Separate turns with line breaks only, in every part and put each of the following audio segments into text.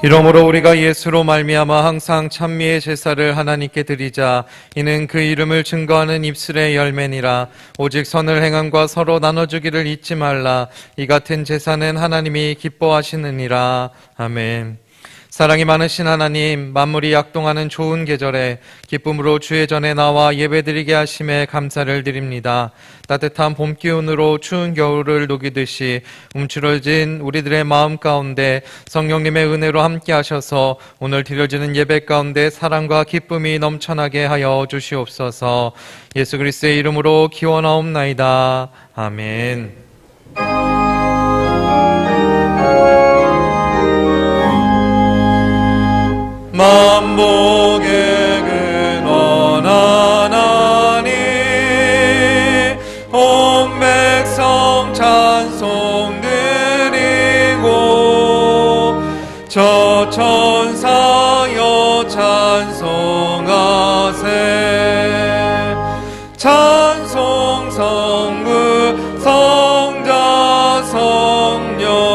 이러므로 우리가 예수로 말미암아 항상 찬미의 제사를 하나님께 드리자. 이는 그 이름을 증거하는 입술의 열매니라. 오직 선을 행함과 서로 나눠주기를 잊지 말라. 이 같은 제사는 하나님이 기뻐하시느니라. 아멘. 사랑이 많으신 하나님, 만물이 약동하는 좋은 계절에 기쁨으로 주의 전에 나와 예배드리게 하심에 감사를 드립니다. 따뜻한 봄 기운으로 추운 겨울을 녹이듯이 움츠러진 우리들의 마음 가운데 성령님의 은혜로 함께 하셔서 오늘 드려지는 예배 가운데 사랑과 기쁨이 넘쳐나게 하여 주시옵소서. 예수 그리스도의 이름으로 기원하옵나이다. 아멘. 만복의 근원한 하나님, 온 백성 찬송 드리고 저 천사여 찬송하세. 찬송 성부 성자 성령.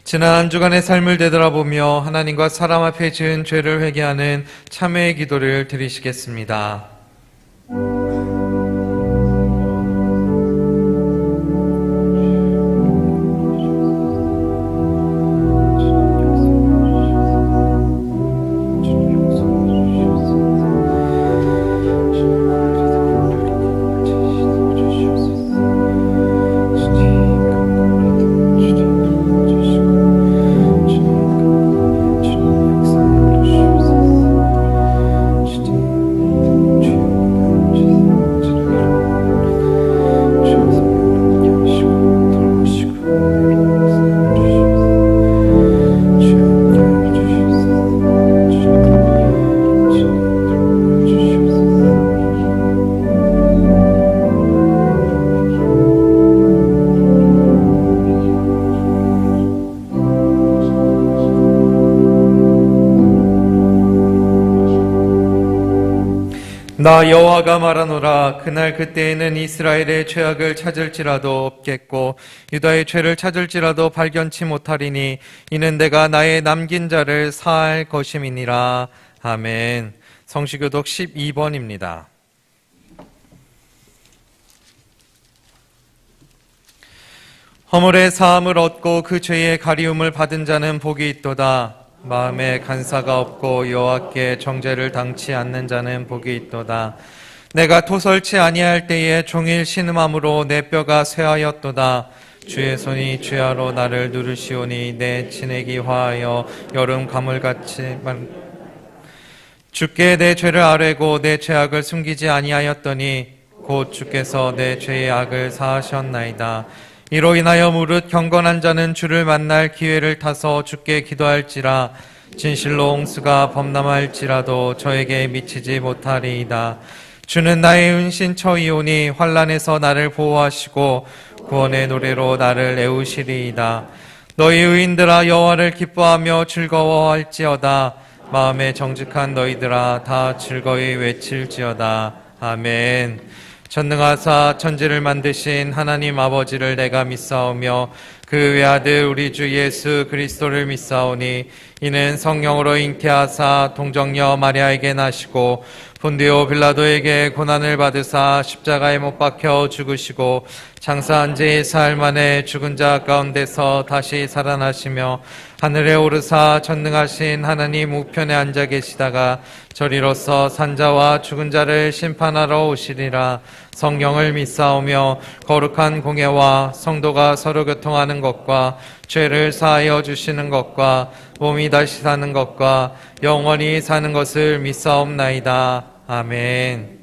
지난 한 주간의 삶을 되돌아보며 하나님과 사람 앞에 지은 죄를 회개하는 참회의 기도를 드리시겠습니다. 나 여호와가 말하노라. 그날 그때에는 이스라엘의 죄악을 찾을지라도 없겠고 유다의 죄를 찾을지라도 발견치 못하리니 이는 내가 나의 남긴 자를 사할 것임이니라. 아멘. 성시교독 12번입니다. 허물의 사함을 얻고 그 죄의 가리움을 받은 자는 복이 있도다. 마음에 간사가 없고 여호와께 정죄를 당치 않는 자는 복이 있도다. 내가 토설치 아니할 때에 종일 신음함으로 내 뼈가 쇠하였도다. 주의 손이 주야로 나를 누르시오니 내 치내기 화하여 여름 가물같이 주께 내 죄를 아뢰고 내 죄악을 숨기지 아니하였더니 곧 주께서 내 죄의 악을 사하셨나이다. 이로 인하여 무릇 경건한 자는 주를 만날 기회를 타서 주께 기도할지라. 진실로 홍수가 범람할지라도 저에게 미치지 못하리이다. 주는 나의 은신처이오니 환난에서 나를 보호하시고 구원의 노래로 나를 애우시리이다. 너희 의인들아 여호와를 기뻐하며 즐거워할지어다. 마음에 정직한 너희들아 다 즐거이 외칠지어다. 아멘. 전능하사 천지를 만드신 하나님 아버지를 내가 믿사오며 그 외아들 우리 주 예수 그리스도를 믿사오니 이는 성령으로 잉태하사 동정녀 마리아에게 나시고 본디오 빌라도에게 고난을 받으사 십자가에 못 박혀 죽으시고 장사한 지 사흘 만에 죽은 자 가운데서 다시 살아나시며 하늘에 오르사 전능하신 하나님 우편에 앉아 계시다가 저리로서 산자와 죽은 자를 심판하러 오시리라. 성령을 믿사오며 거룩한 공예와 성도가 서로 교통하는 것과 죄를 사하여 주시는 것과 몸이 다시 사는 것과 영원히 사는 것을 믿사옵나이다. 아멘.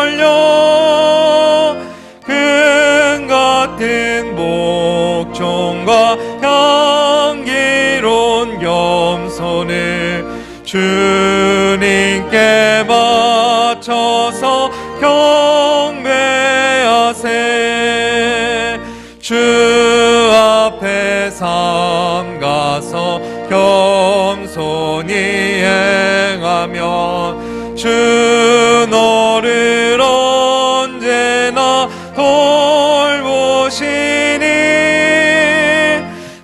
돌려 금 같은 목청과 향기로운 겸손을 주님께 바쳐서 경배하세. 주 앞에 삼가서 겸손히 행하면 주 너를 언제나 돌보시니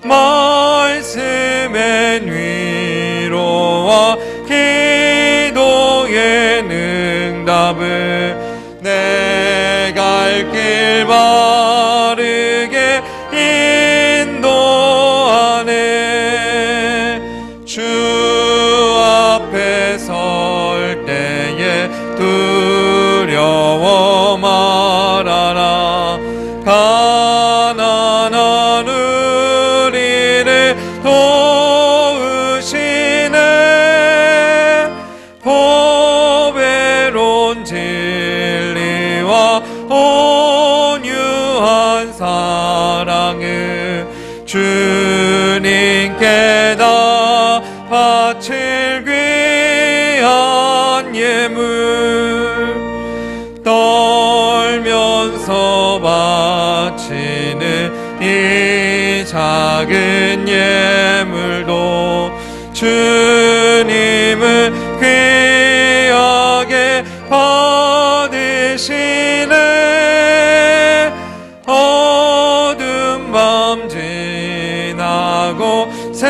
말씀엔 위로와 기도의 응답을 내 갈 길 바르게 인도하네. 주 앞에 설 때에 두려워 말아라. 가난한 우리를 도우시네. 보배로운 진리와 온유한 사랑을 주님께 다 바칠 귀한 예물 떨면서 바치는 이 작은 예물도 주님은 귀하게 받으시네. 어두운 밤 지나고 새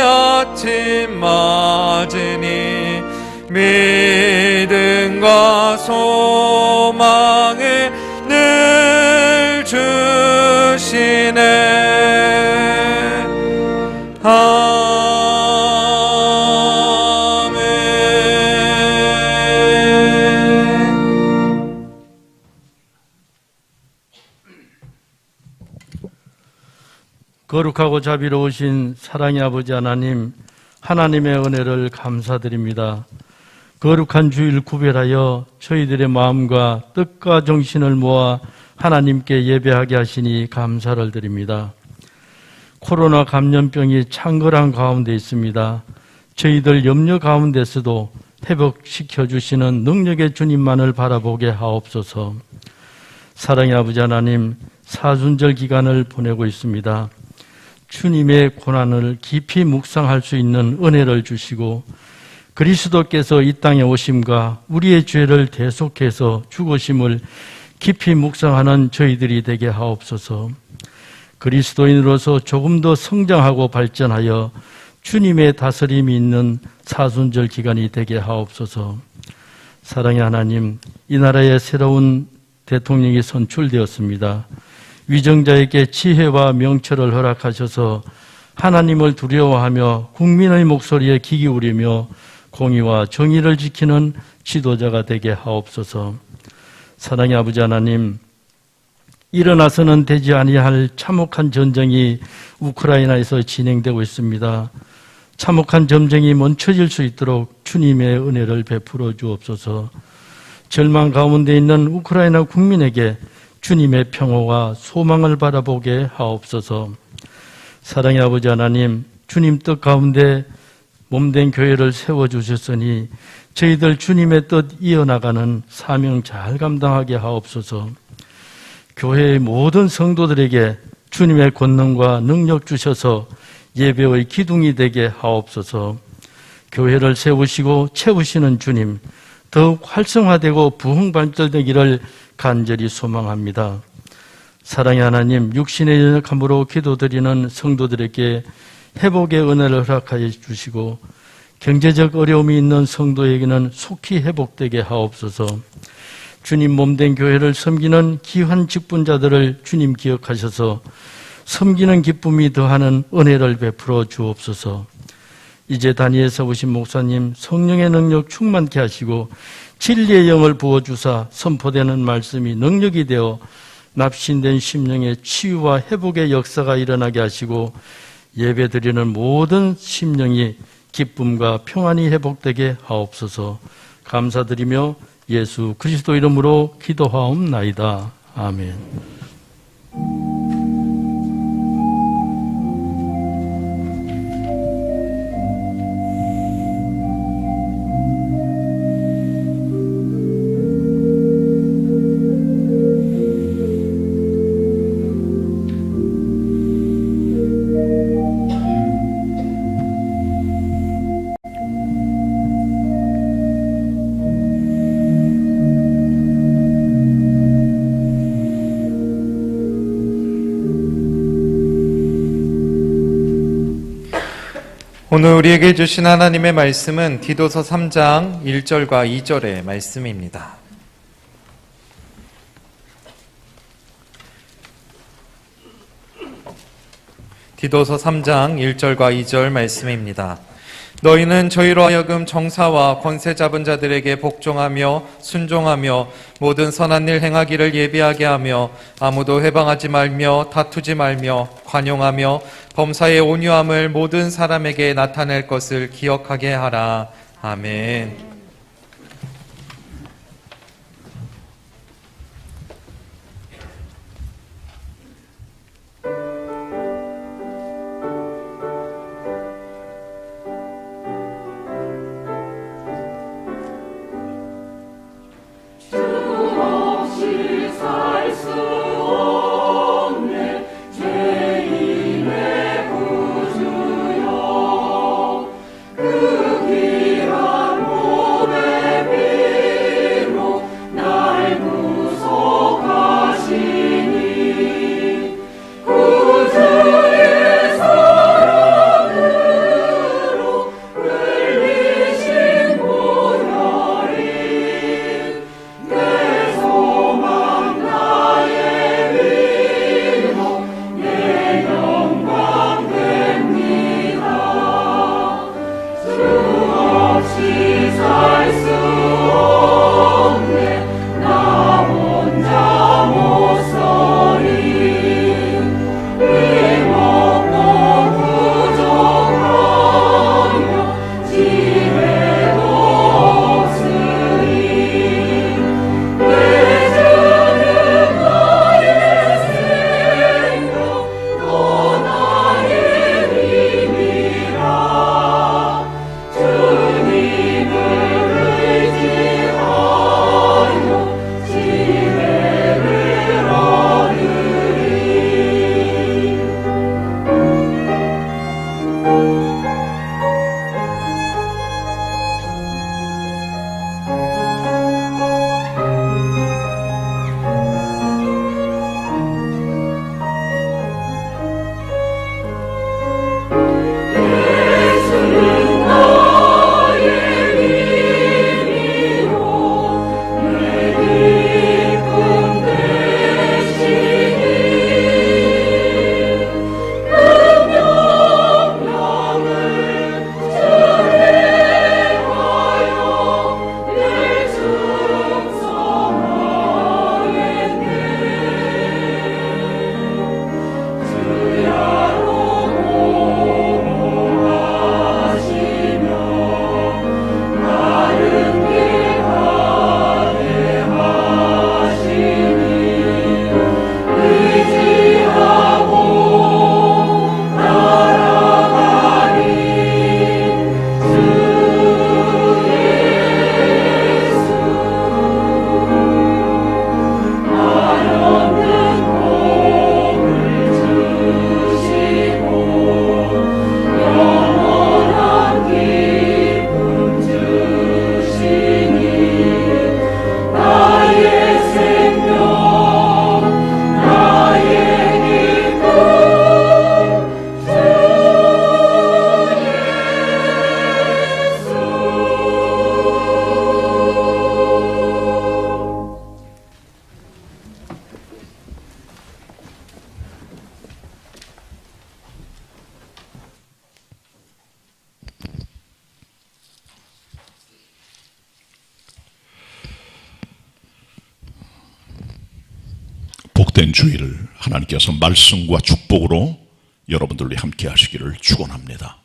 아침 맞으니 믿음과 소망을 늘 주시네.
거룩하고 자비로우신 사랑의 아버지 하나님, 하나님의 은혜를 감사드립니다. 거룩한 주일 구별하여 저희들의 마음과 뜻과 정신을 모아 하나님께 예배하게 하시니 감사를 드립니다. 코로나 감염병이 창궐한 가운데 있습니다. 저희들 염려 가운데서도 회복시켜 주시는 능력의 주님만을 바라보게 하옵소서. 사랑의 아버지 하나님, 사순절 기간을 보내고 있습니다. 주님의 고난을 깊이 묵상할 수 있는 은혜를 주시고 그리스도께서 이 땅에 오심과 우리의 죄를 대속해서 죽으심을 깊이 묵상하는 저희들이 되게 하옵소서. 그리스도인으로서 조금 더 성장하고 발전하여 주님의 다스림이 있는 사순절 기간이 되게 하옵소서. 사랑의 하나님, 이 나라에 새로운 대통령이 선출되었습니다. 위정자에게 지혜와 명철을 허락하셔서 하나님을 두려워하며 국민의 목소리에 귀 기울이며 공의와 정의를 지키는 지도자가 되게 하옵소서. 사랑의 아버지 하나님, 일어나서는 되지 아니할 참혹한 전쟁이 우크라이나에서 진행되고 있습니다. 참혹한 전쟁이 멈춰질 수 있도록 주님의 은혜를 베풀어 주옵소서. 절망 가운데 있는 우크라이나 국민에게 주님의 평화와 소망을 바라보게 하옵소서. 사랑의 아버지 하나님, 주님 뜻 가운데 몸된 교회를 세워주셨으니 저희들 주님의 뜻 이어나가는 사명 잘 감당하게 하옵소서. 교회의 모든 성도들에게 주님의 권능과 능력 주셔서 예배의 기둥이 되게 하옵소서. 교회를 세우시고 채우시는 주님, 더욱 활성화되고 부흥발전되기를 간절히 소망합니다. 사랑의 하나님, 육신의 연약함으로 기도드리는 성도들에게 회복의 은혜를 허락하여 주시고 경제적 어려움이 있는 성도에게는 속히 회복되게 하옵소서. 주님 몸된 교회를 섬기는 귀한 직분자들을 주님 기억하셔서 섬기는 기쁨이 더하는 은혜를 베풀어 주옵소서. 이제 다니엘서 오신 목사님 성령의 능력 충만케 하시고 진리의 영을 부어주사 선포되는 말씀이 능력이 되어 납신된 심령의 치유와 회복의 역사가 일어나게 하시고 예배드리는 모든 심령이 기쁨과 평안이 회복되게 하옵소서. 감사드리며 예수 그리스도 이름으로 기도하옵나이다. 아멘.
오늘 우리에게 주신 하나님의 말씀은 디도서 3장 1절과 2절의 말씀입니다. 디도서 3장 1절과 2절 말씀입니다. 너희는 저희로 하여금 정사와 권세 잡은 자들에게 복종하며 순종하며 모든 선한 일 행하기를 예비하게 하며 아무도 회방하지 말며 다투지 말며 관용하며 범사의 온유함을 모든 사람에게 나타낼 것을 기억하게 하라. 아멘.
복된 주일을 하나님께서 말씀과 축복으로 여러분들과 함께 하시기를 축원합니다.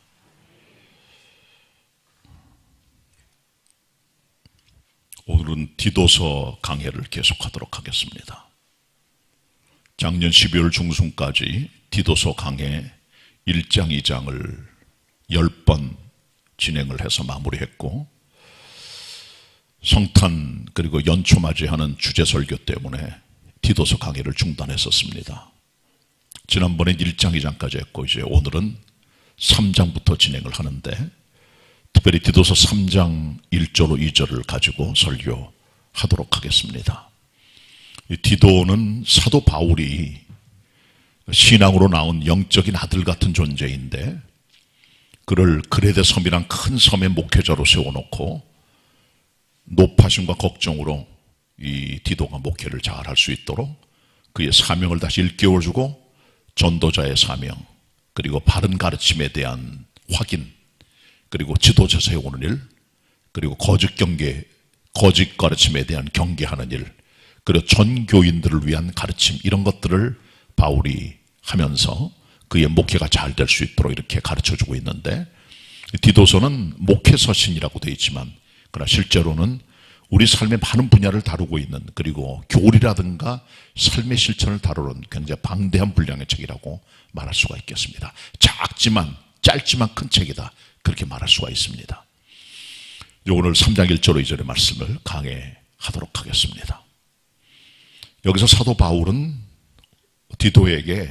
오늘은 디도서 강해를 계속하도록 하겠습니다. 작년 12월 중순까지 디도서 강해 1장, 2장을 10번 진행을 해서 마무리했고, 성탄 그리고 연초 맞이하는 주제 설교 때문에 디도서 강해를 중단했었습니다. 지난번에 1장, 2장까지 했고, 이제 오늘은 3장부터 진행을 하는데, 특별히 디도서 3장 1절로 2절을 가지고 설교하도록 하겠습니다. 이 디도는 사도 바울이 신앙으로 낳은 영적인 아들 같은 존재인데, 그를 그레데 섬이란 큰 섬의 목회자로 세워놓고 노파심과 걱정으로 이 디도가 목회를 잘할 수 있도록 그의 사명을 다시 일깨워주고, 전도자의 사명, 그리고 바른 가르침에 대한 확인, 그리고 지도자 세우는 일, 그리고 거짓 가르침에 대한 경계하는 일, 그리고 전 교인들을 위한 가르침, 이런 것들을 바울이 하면서 그의 목회가 잘 될 수 있도록 이렇게 가르쳐주고 있는데, 디도서는 목회서신이라고 되어 있지만, 그러나 실제로는 우리 삶의 많은 분야를 다루고 있는, 그리고 교리라든가 삶의 실천을 다루는 굉장히 방대한 분량의 책이라고 말할 수가 있겠습니다. 작지만 짧지만 큰 책이다, 그렇게 말할 수가 있습니다. 오늘 3장 1절로 2절의 말씀을 강해하도록 하겠습니다. 여기서 사도 바울은 디도에게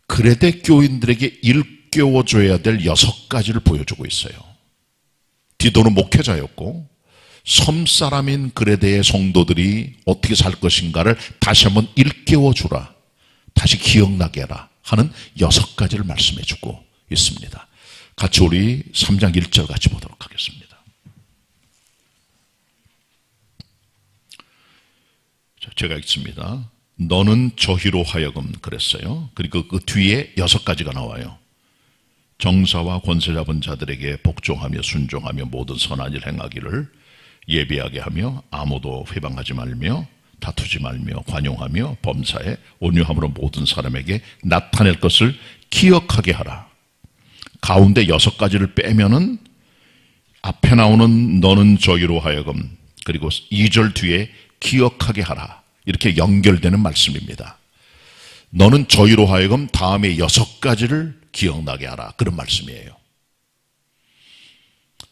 그레데 교인들에게 일깨워줘야 될 6가지를 보여주고 있어요. 디도는 목회자였고, 섬 사람인 그레데의 성도들이 어떻게 살 것인가를 다시 한번 일깨워주라, 다시 기억나게 해라 하는 6가지를 말씀해주고 있습니다. 같이 우리 3장 1절 같이 보도록 하겠습니다. 제가 읽습니다. 너는 저희로 하여금, 그랬어요. 그리고 그 뒤에 6가지가 나와요. 정사와 권세 잡은 자들에게 복종하며 순종하며 모든 선한 일 행하기를 예비하게 하며 아무도 회방하지 말며 다투지 말며 관용하며 범사에 온유함으로 모든 사람에게 나타낼 것을 기억하게 하라. 가운데 6가지를 빼면은 앞에 나오는 너는 저희로 하여금, 그리고 2절 뒤에 기억하게 하라, 이렇게 연결되는 말씀입니다. 너는 저희로 하여금 다음에 6가지를 기억나게 하라, 그런 말씀이에요.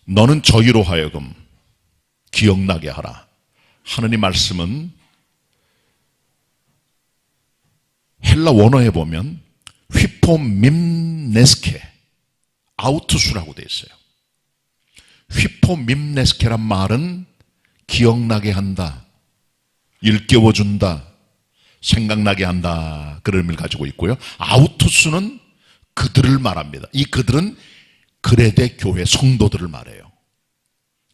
너는 저희로 하여금 기억나게 하라. 하느님 말씀은 헬라 원어에 보면 휘포밈네스케, 아우투수라고 되어 있어요. 휘포밈네스케란 말은 기억나게 한다, 일깨워준다, 생각나게 한다, 그런 의미를 가지고 있고요. 아우투스는 그들을 말합니다. 이 그들은 그레데 교회 성도들을 말해요.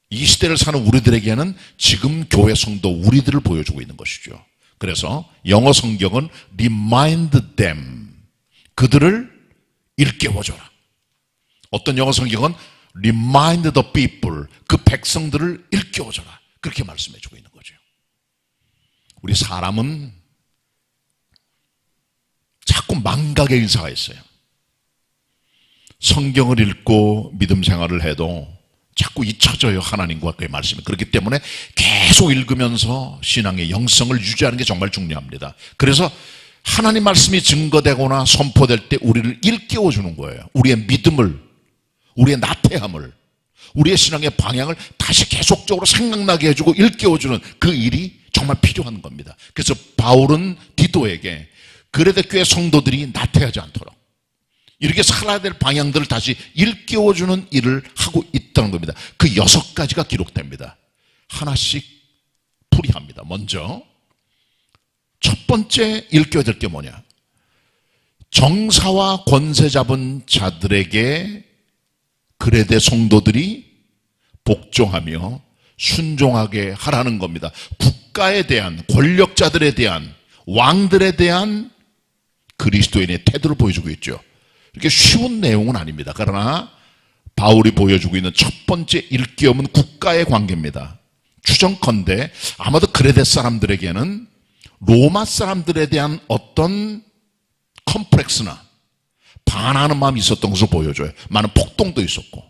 이 시대를 사는 우리들에게는 지금 교회 성도 우리들을 보여주고 있는 것이죠. 그래서 영어 성경은 remind them, 그들을 일깨워줘라. 어떤 영어 성경은 remind the people, 그 백성들을 일깨워줘라, 그렇게 말씀해주고 있는 거죠. 우리 사람은 자꾸 망각의 인사가 있어요. 성경을 읽고 믿음 생활을 해도 자꾸 잊혀져요, 하나님과 그의 말씀이. 그렇기 때문에 계속 읽으면서 신앙의 영성을 유지하는 게 정말 중요합니다. 그래서 하나님 말씀이 증거되거나 선포될 때 우리를 일깨워주는 거예요. 우리의 믿음을, 우리의 나태함을, 우리의 신앙의 방향을 다시 계속적으로 생각나게 해주고 일깨워주는 그 일이 정말 필요한 겁니다. 그래서 바울은 디도에게 그레데 교회 성도들이 나태하지 않도록 이렇게 살아야 될 방향들을 다시 일깨워주는 일을 하고 있다는 겁니다. 그 6가지가 기록됩니다. 하나씩 풀이합니다. 먼저 첫 번째 일깨워야 될 게 뭐냐? 정사와 권세 잡은 자들에게 그레데 성도들이 복종하며 순종하게 하라는 겁니다. 국가에 대한, 권력자들에 대한, 왕들에 대한 그리스도인의 태도를 보여주고 있죠. 이렇게 쉬운 내용은 아닙니다. 그러나 바울이 보여주고 있는 첫 번째 일깨움은 국가의 관계입니다. 추정컨대 아마도 그레데 사람들에게는 로마 사람들에 대한 어떤 컴플렉스나 반하는 마음이 있었던 것을 보여줘요. 많은 폭동도 있었고.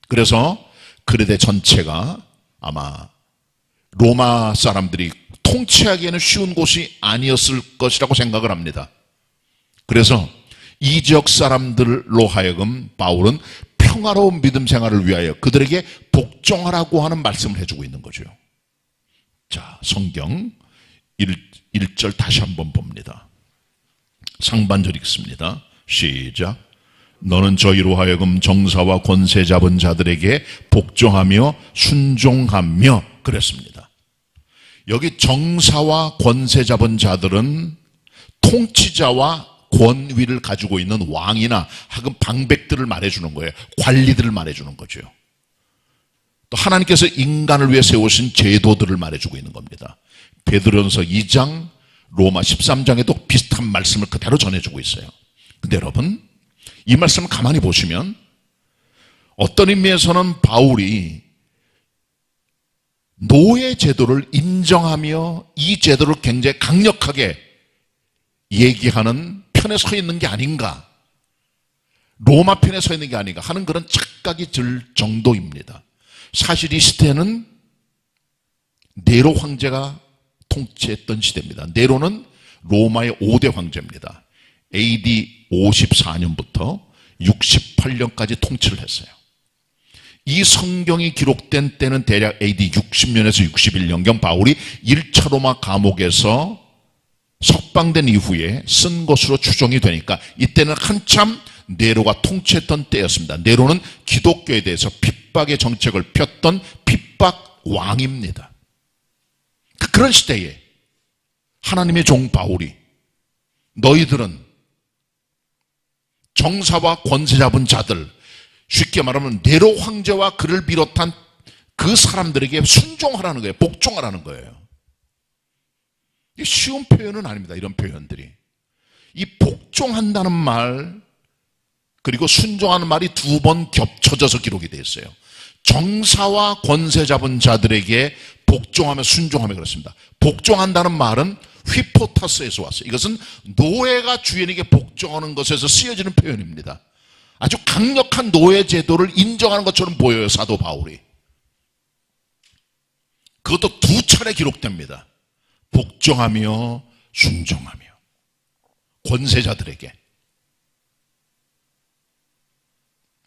그래서 그레데 전체가 아마 로마 사람들이 통치하기에는 쉬운 곳이 아니었을 것이라고 생각을 합니다. 그래서 이 지역 사람들로 하여금 바울은 평화로운 믿음 생활을 위하여 그들에게 복종하라고 하는 말씀을 해주고 있는 거죠. 자, 성경 1절 다시 한번 봅니다. 상반절 읽습니다. 시작. 너는 저희로 하여금 정사와 권세 잡은 자들에게 복종하며 순종하며 그랬습니다. 여기 정사와 권세 잡은 자들은 통치자와 권위를 가지고 있는 왕이나 하여금 방백들을 말해주는 거예요. 관리들을 말해주는 거죠. 또 하나님께서 인간을 위해 세우신 제도들을 말해주고 있는 겁니다. 베드로전서 2장, 로마 13장에도 비슷한 말씀을 그대로 전해주고 있어요. 근데 여러분, 이 말씀을 가만히 보시면 어떤 의미에서는 바울이 노예 제도를 인정하며 이 제도를 굉장히 강력하게 얘기하는 편에 서 있는 게 아닌가, 로마 편에 서 있는 게 아닌가 하는 그런 착각이 들 정도입니다. 사실 이 시대는 네로 황제가 통치했던 시대입니다. 네로는 로마의 5대 황제입니다. AD 54년부터 68년까지 통치를 했어요. 이 성경이 기록된 때는 대략 AD 60년에서 61년경 바울이 1차 로마 감옥에서 석방된 이후에 쓴 것으로 추정이 되니까 이때는 한참 네로가 통치했던 때였습니다. 네로는 기독교에 대해서 핍박의 정책을 폈던 핍박 왕입니다. 그런 시대에 하나님의 종 바울이 너희들은 정사와 권세 잡은 자들, 쉽게 말하면 네로 황제와 그를 비롯한 그 사람들에게 순종하라는 거예요. 복종하라는 거예요. 쉬운 표현은 아닙니다. 이런 표현들이. 이 복종한다는 말 그리고 순종하는 말이 두 번 겹쳐져서 기록이 되어 있어요. 정사와 권세 잡은 자들에게 복종하며 순종하며 그렇습니다. 복종한다는 말은 휘포타스에서 왔어요. 이것은 노예가 주인에게 복종하는 것에서 쓰여지는 표현입니다. 아주 강력한 노예 제도를 인정하는 것처럼 보여요. 사도 바울이. 그것도 두 차례 기록됩니다. 복종하며 순종하며 권세자들에게.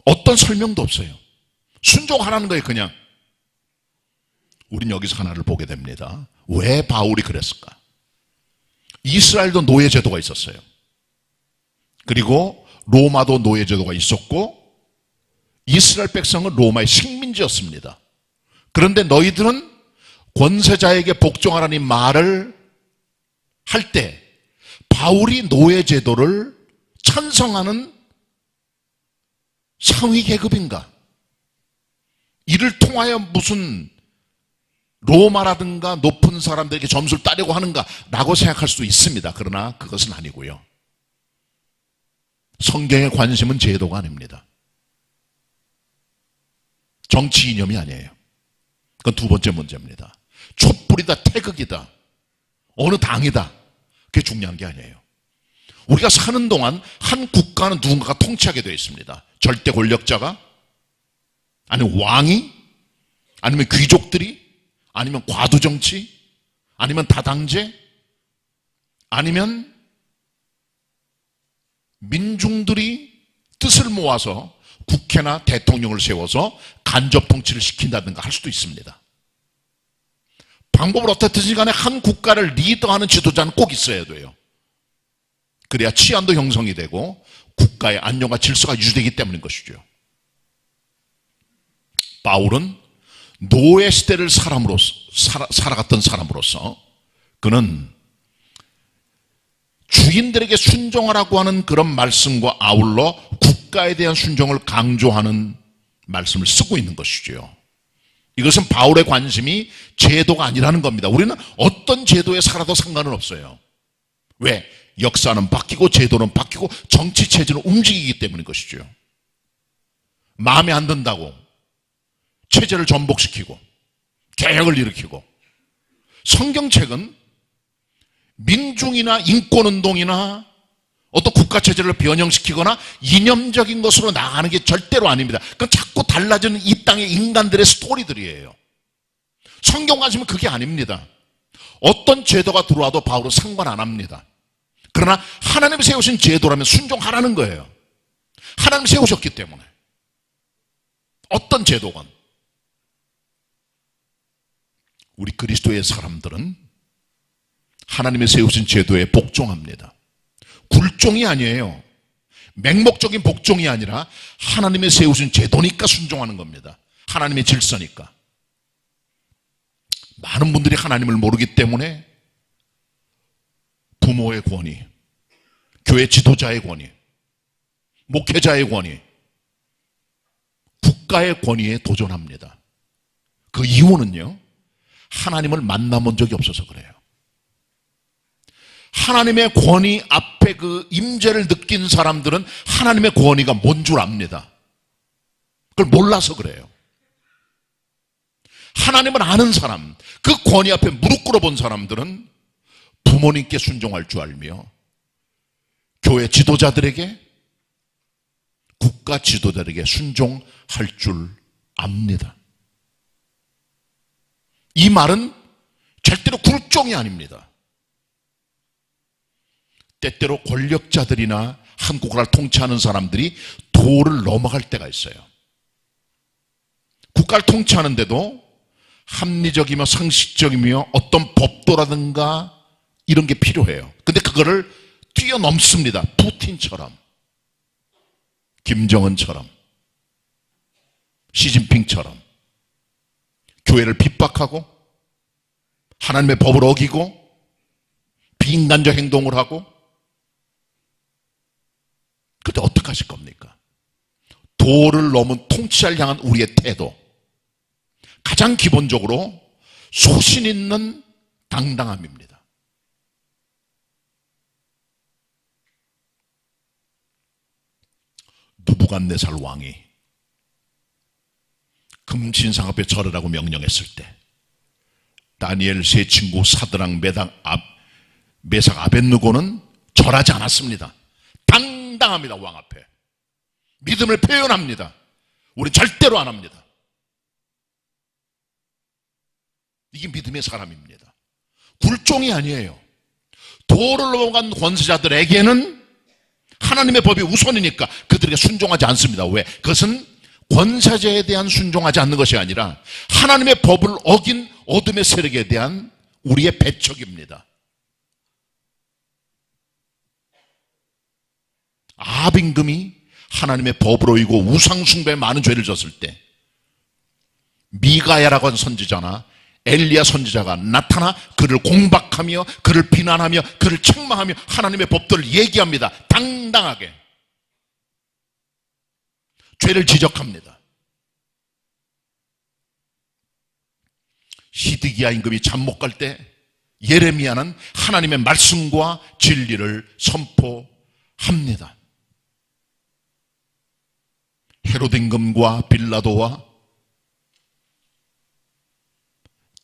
어떤 설명도 없어요. 순종하라는 거예요. 그냥. 우린 여기서 하나를 보게 됩니다. 왜 바울이 그랬을까? 이스라엘도 노예제도가 있었어요. 그리고 로마도 노예제도가 있었고 이스라엘 백성은 로마의 식민지였습니다. 그런데 너희들은 권세자에게 복종하라는 말을 할 때 바울이 노예제도를 찬성하는 상위 계급인가? 이를 통하여 무슨 로마라든가 높은 사람들에게 점수를 따려고 하는가? 라고 생각할 수도 있습니다. 그러나 그것은 아니고요. 성경의 관심은 제도가 아닙니다. 정치 이념이 아니에요. 그건 두 번째 문제입니다. 촛불이다, 태극이다, 어느 당이다, 그게 중요한 게 아니에요. 우리가 사는 동안 한 국가는 누군가가 통치하게 되어 있습니다. 절대 권력자가, 아니면 왕이, 아니면 귀족들이, 아니면 과두정치, 아니면 다당제, 아니면 민중들이 뜻을 모아서 국회나 대통령을 세워서 간접 통치를 시킨다든가 할 수도 있습니다. 방법을 어떻든지 간에 한 국가를 리더하는 지도자는 꼭 있어야 돼요. 그래야 치안도 형성이 되고 국가의 안녕과 질서가 유지되기 때문인 것이죠. 바울은 노예 시대를 살아갔던 사람으로서 그는 주인들에게 순종하라고 하는 그런 말씀과 아울러 국가에 대한 순종을 강조하는 말씀을 쓰고 있는 것이죠. 이것은 바울의 관심이 제도가 아니라는 겁니다. 우리는 어떤 제도에 살아도 상관은 없어요. 왜? 역사는 바뀌고 제도는 바뀌고 정치 체제는 움직이기 때문인 것이죠. 마음에 안 든다고 체제를 전복시키고 개혁을 일으키고, 성경책은 민중이나 인권운동이나 어떤 국가체제를 변형시키거나 이념적인 것으로 나가는 게 절대로 아닙니다. 그건 자꾸 달라지는 이 땅의 인간들의 스토리들이에요. 성경 가시면 그게 아닙니다. 어떤 제도가 들어와도 바울은 상관 안 합니다. 그러나 하나님이 세우신 제도라면 순종하라는 거예요. 하나님이 세우셨기 때문에. 어떤 제도건. 우리 그리스도의 사람들은 하나님이 세우신 제도에 복종합니다. 굴종이 아니에요. 맹목적인 복종이 아니라 하나님이 세우신 제도니까 순종하는 겁니다. 하나님의 질서니까. 많은 분들이 하나님을 모르기 때문에 부모의 권위, 교회 지도자의 권위, 목회자의 권위, 국가의 권위에 도전합니다. 그 이유는요, 하나님을 만나본 적이 없어서 그래요. 하나님의 권위 앞에 그 임재를 느낀 사람들은 하나님의 권위가 뭔 줄 압니다. 그걸 몰라서 그래요. 하나님을 아는 사람, 그 권위 앞에 무릎 꿇어본 사람들은 부모님께 순종할 줄 알며 교회 지도자들에게, 국가 지도자들에게 순종할 줄 압니다. 이 말은 절대로 굴종이 아닙니다. 때때로 권력자들이나 한국을 통치하는 사람들이 도를 넘어갈 때가 있어요. 국가를 통치하는데도 합리적이며 상식적이며 어떤 법도라든가 이런 게 필요해요. 근데 그거를 뛰어넘습니다. 푸틴처럼, 김정은처럼, 시진핑처럼 교회를 핍박하고 하나님의 법을 어기고 비인간적 행동을 하고. 그때 어떻게 하실 겁니까? 도를 넘은 통치자를 향한 우리의 태도, 가장 기본적으로 소신 있는 당당함입니다. 느부갓네살 왕이 금신상 앞에 절하라고 명령했을 때 다니엘 세 친구 사드락, 메삭, 아벳느고는 절하지 않았습니다. 당당합니다. 왕 앞에 믿음을 표현합니다. 우린 절대로 안 합니다. 이게 믿음의 사람입니다. 굴종이 아니에요. 도를 넘어간 권세자들에게는 하나님의 법이 우선이니까 그들에게 순종하지 않습니다. 왜? 그것은 권세자에 대한 순종하지 않는 것이 아니라 하나님의 법을 어긴 어둠의 세력에 대한 우리의 배척입니다. 아합 임금이 하나님의 법을 어기고 우상 숭배에 많은 죄를 졌을 때 미가야라고 하는 선지자나 엘리야 선지자가 나타나 그를 공박하며 그를 비난하며 그를 책망하며 하나님의 법들을 얘기합니다. 당당하게 죄를 지적합니다. 시드기야 임금이 잠 못 갈 때 예레미야는 하나님의 말씀과 진리를 선포합니다. 헤롯 임금과 빌라도와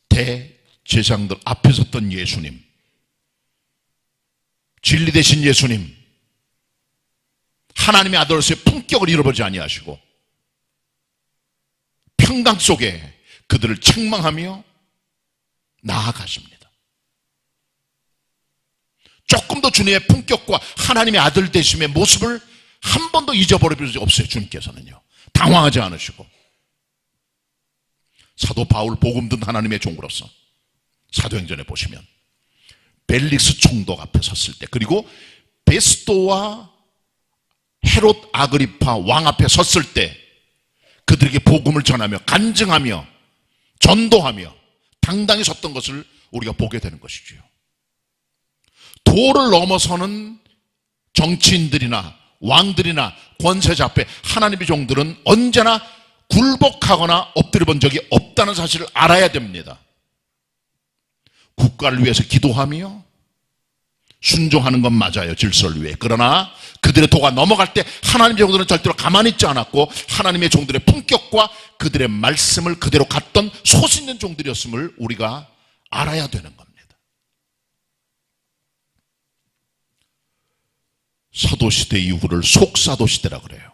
대제사장들 앞에 섰던 예수님, 진리 되신 예수님, 하나님의 아들로서의 품격을 잃어버리지 아니하시고 평강 속에 그들을 책망하며 나아가십니다. 조금 더 주님의 품격과 하나님의 아들 되심의 모습을 한 번도 잊어버릴 수 없어요. 주님께서는요, 당황하지 않으시고. 사도 바울 복음 든 하나님의 종으로서 사도행전에 보시면 벨릭스 총독 앞에 섰을 때, 그리고 베스토와 헤롯 아그리파 왕 앞에 섰을 때 그들에게 복음을 전하며 간증하며 전도하며 당당히 섰던 것을 우리가 보게 되는 것이지요. 도를 넘어서는 정치인들이나 왕들이나 권세자 앞에 하나님의 종들은 언제나 굴복하거나 엎드려 본 적이 없다는 사실을 알아야 됩니다. 국가를 위해서 기도하며 순종하는 건 맞아요. 질서를 위해. 그러나 그들의 도가 넘어갈 때 하나님의 종들은 절대로 가만히 있지 않았고 하나님의 종들의 품격과 그들의 말씀을 그대로 갖던 소신 있는 종들이었음을 우리가 알아야 되는 겁니다. 고린도 시대 이후를 속사도 시대라 그래요.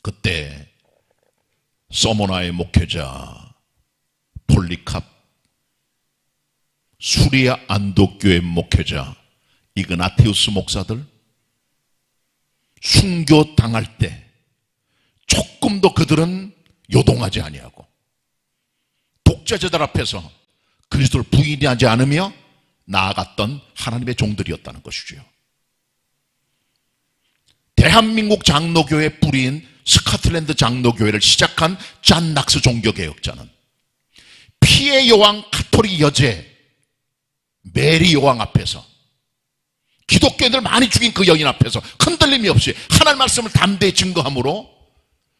그때 서모나의 목회자 폴리캅, 수리아 안독교회 목회자 이그나티우스 목사들 순교 당할 때 조금도 그들은 요동하지 아니하고 독재자들 앞에서 그리스도를 부인하지 않으며 나아갔던 하나님의 종들이었다는 것이죠. 대한민국 장로교회 뿌리인 스코틀랜드 장로교회를 시작한 잔 낙스 종교개혁자는 피해 여왕 카톨릭 여제 메리 여왕 앞에서, 기독교인들 많이 죽인 그 여인 앞에서 흔들림이 없이 하나님 말씀을 담대히 증거함으로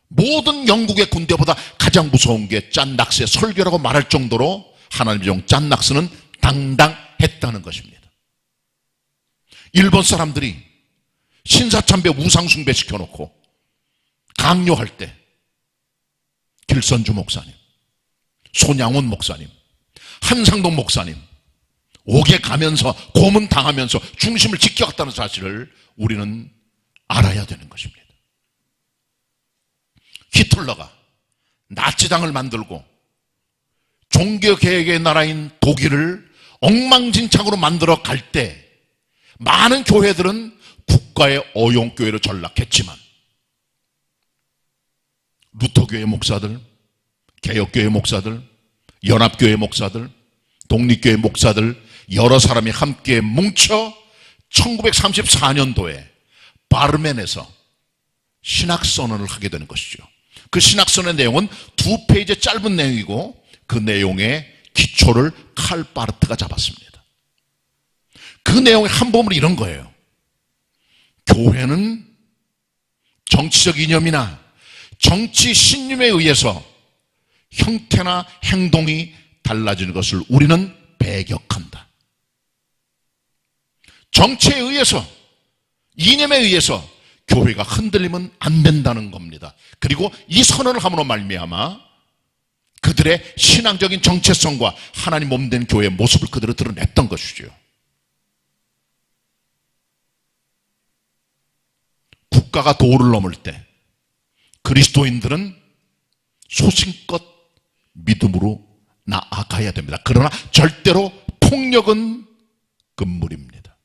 모든 영국의 군대보다 가장 무서운 게 짠 낙스의 설교라고 말할 정도로 하나님의 종 짠 낙스는 당당했다는 것입니다. 일본 사람들이 신사참배 우상숭배 시켜놓고 강요할 때 길선주 목사님, 손양원 목사님, 한상동 목사님 옥에 가면서 고문당하면서 중심을 지켜갔다는 사실을 우리는 알아야 되는 것입니다. 히틀러가 나치당을 만들고 종교개혁의 나라인 독일을 엉망진창으로 만들어 갈 때 많은 교회들은 국가의 어용교회로 전락했지만 루터교회 목사들, 개혁교회 목사들, 연합교회 목사들, 독립교회 목사들 여러 사람이 함께 뭉쳐 1934년도에 바르멘에서 신학선언을 하게 되는 것이죠. 그 신학선언의 내용은 2페이지 짧은 내용이고 그 내용의 기초를 칼 바르트가 잡았습니다. 그 내용의 한 부분이 이런 거예요. 교회는 정치적 이념이나 정치 신념에 의해서 형태나 행동이 달라지는 것을 우리는 배격한다. 정치에 의해서, 이념에 의해서 교회가 흔들리면 안 된다는 겁니다. 그리고 이 선언을 함으로 말미암아 그들의 신앙적인 정체성과 하나님 몸된 교회의 모습을 그대로 드러냈던 것이죠. 국가가 도를 넘을 때 그리스도인들은 소신껏 믿음으로 나아가야 됩니다. 그러나 절대로 폭력은 금물입니다.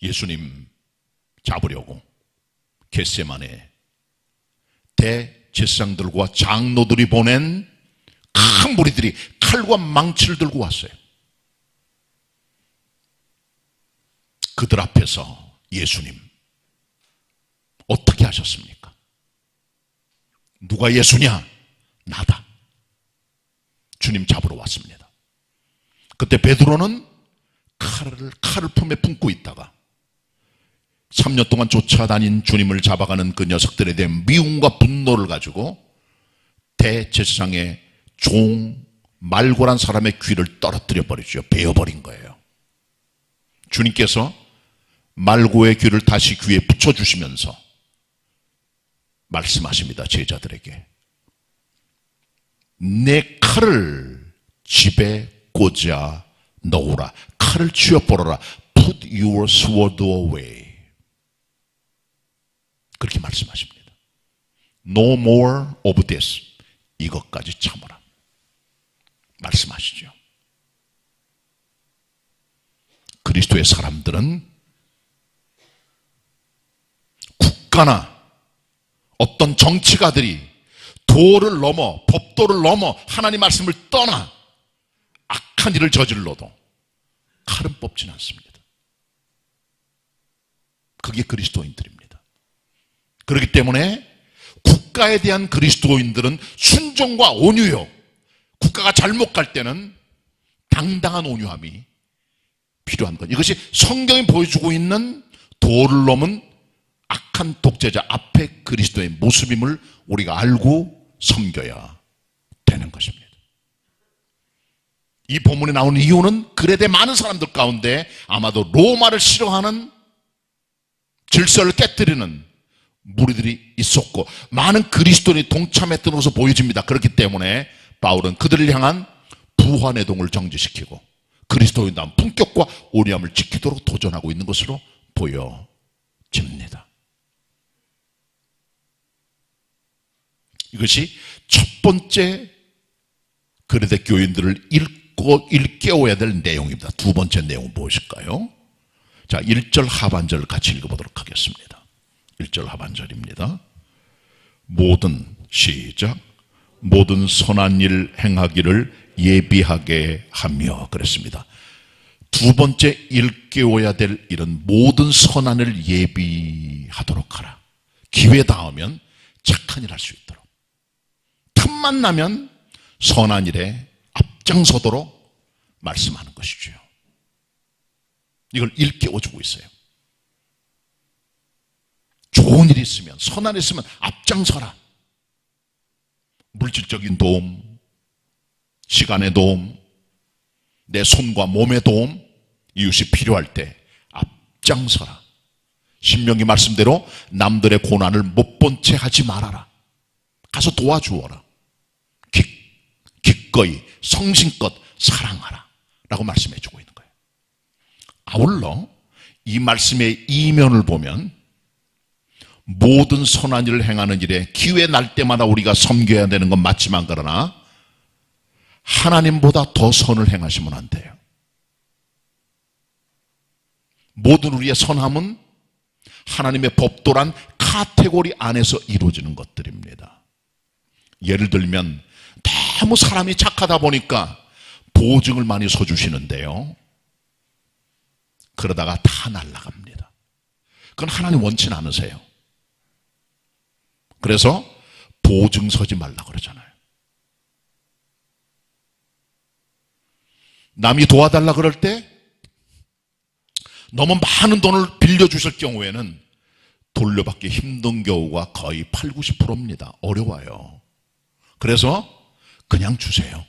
예수님 잡으려고 겟세마네 대제사장들과 장로들이 보낸 큰 무리들이 칼과 망치를 들고 왔어요. 그들 앞에서 예수님 어떻게 하셨습니까? 누가 예수냐? 나다. 주님 잡으러 왔습니다. 그때 베드로는 칼을 품에 품고 있다가 3년 동안 쫓아다닌 주님을 잡아가는 그 녀석들에 대한 미움과 분노를 가지고 대제사장의 종 말고란 사람의 귀를 떨어뜨려 버리죠. 베어버린 거예요. 주님께서 말고의 귀를 다시 귀에 붙여주시면서 말씀하십니다. 제자들에게 내 칼을 집에 꽂아 넣으라. 칼을 치워버려라. Put your sword away. 그렇게 말씀하십니다. No more of this. 이것까지 참으라. 말씀하시죠. 그리스도의 사람들은 국가나 어떤 정치가들이 도를 넘어, 법도를 넘어 하나님 말씀을 떠나 악한 일을 저질러도 칼은 뽑지는 않습니다. 그게 그리스도인들입니다. 그렇기 때문에 국가에 대한 그리스도인들은 순종과 온유요. 국가가 잘못 갈 때는 당당한 온유함이 필요한 것. 이것이 성경이 보여주고 있는 도를 넘은 악한 독재자 앞에 그리스도의 모습임을 우리가 알고 섬겨야 되는 것입니다. 이 본문에 나오는 이유는 그레데 많은 사람들 가운데 아마도 로마를 싫어하는 질서를 깨뜨리는 무리들이 있었고 많은 그리스도인이 동참했던 것으로 보여집니다. 그렇기 때문에 바울은 그들을 향한 부활의 동을 정지시키고 그리스도인다운 품격과 온유함을 지키도록 도전하고 있는 것으로 보여집니다. 이것이 첫 번째 그레데 교인들을 일깨워야 될 내용입니다. 두 번째 내용은 무엇일까요? 자, 1절 하반절을 같이 읽어보도록 하겠습니다. 1절 하반절입니다. 시작. 모든 선한 일 행하기를 예비하게 하며 그랬습니다. 두 번째 일깨워야 될 일은 모든 선한 일을 예비하도록 하라. 기회 닿으면 착한 일 할 수 있도록, 틈만 나면 선한 일에 앞장서도록 말씀하는 것이죠. 이걸 일깨워주고 있어요. 좋은 일이 있으면, 선한 일이 있으면 앞장서라. 물질적인 도움, 시간의 도움, 내 손과 몸의 도움, 이웃이 필요할 때 앞장서라. 신명기 말씀대로 남들의 고난을 못 본 채 하지 말아라. 가서 도와주어라. 기꺼이 성심껏 사랑하라 라고 말씀해 주고 있는 거예요. 아울러 이 말씀의 이면을 보면 모든 선한 일을 행하는 일에 기회 날 때마다 우리가 섬겨야 되는 건 맞지만, 그러나 하나님보다 더 선을 행하시면 안 돼요. 모든 우리의 선함은 하나님의 법도란 카테고리 안에서 이루어지는 것들입니다. 예를 들면 너무 사람이 착하다 보니까 보증을 많이 서주시는데요, 그러다가 다 날아갑니다. 그건 하나님 원치 않으세요. 그래서 보증 서지 말라 그러잖아요. 남이 도와달라 그럴 때 너무 많은 돈을 빌려주실 경우에는 돌려받기 힘든 경우가 거의 80~90%입니다. 어려워요. 그래서 그냥 주세요.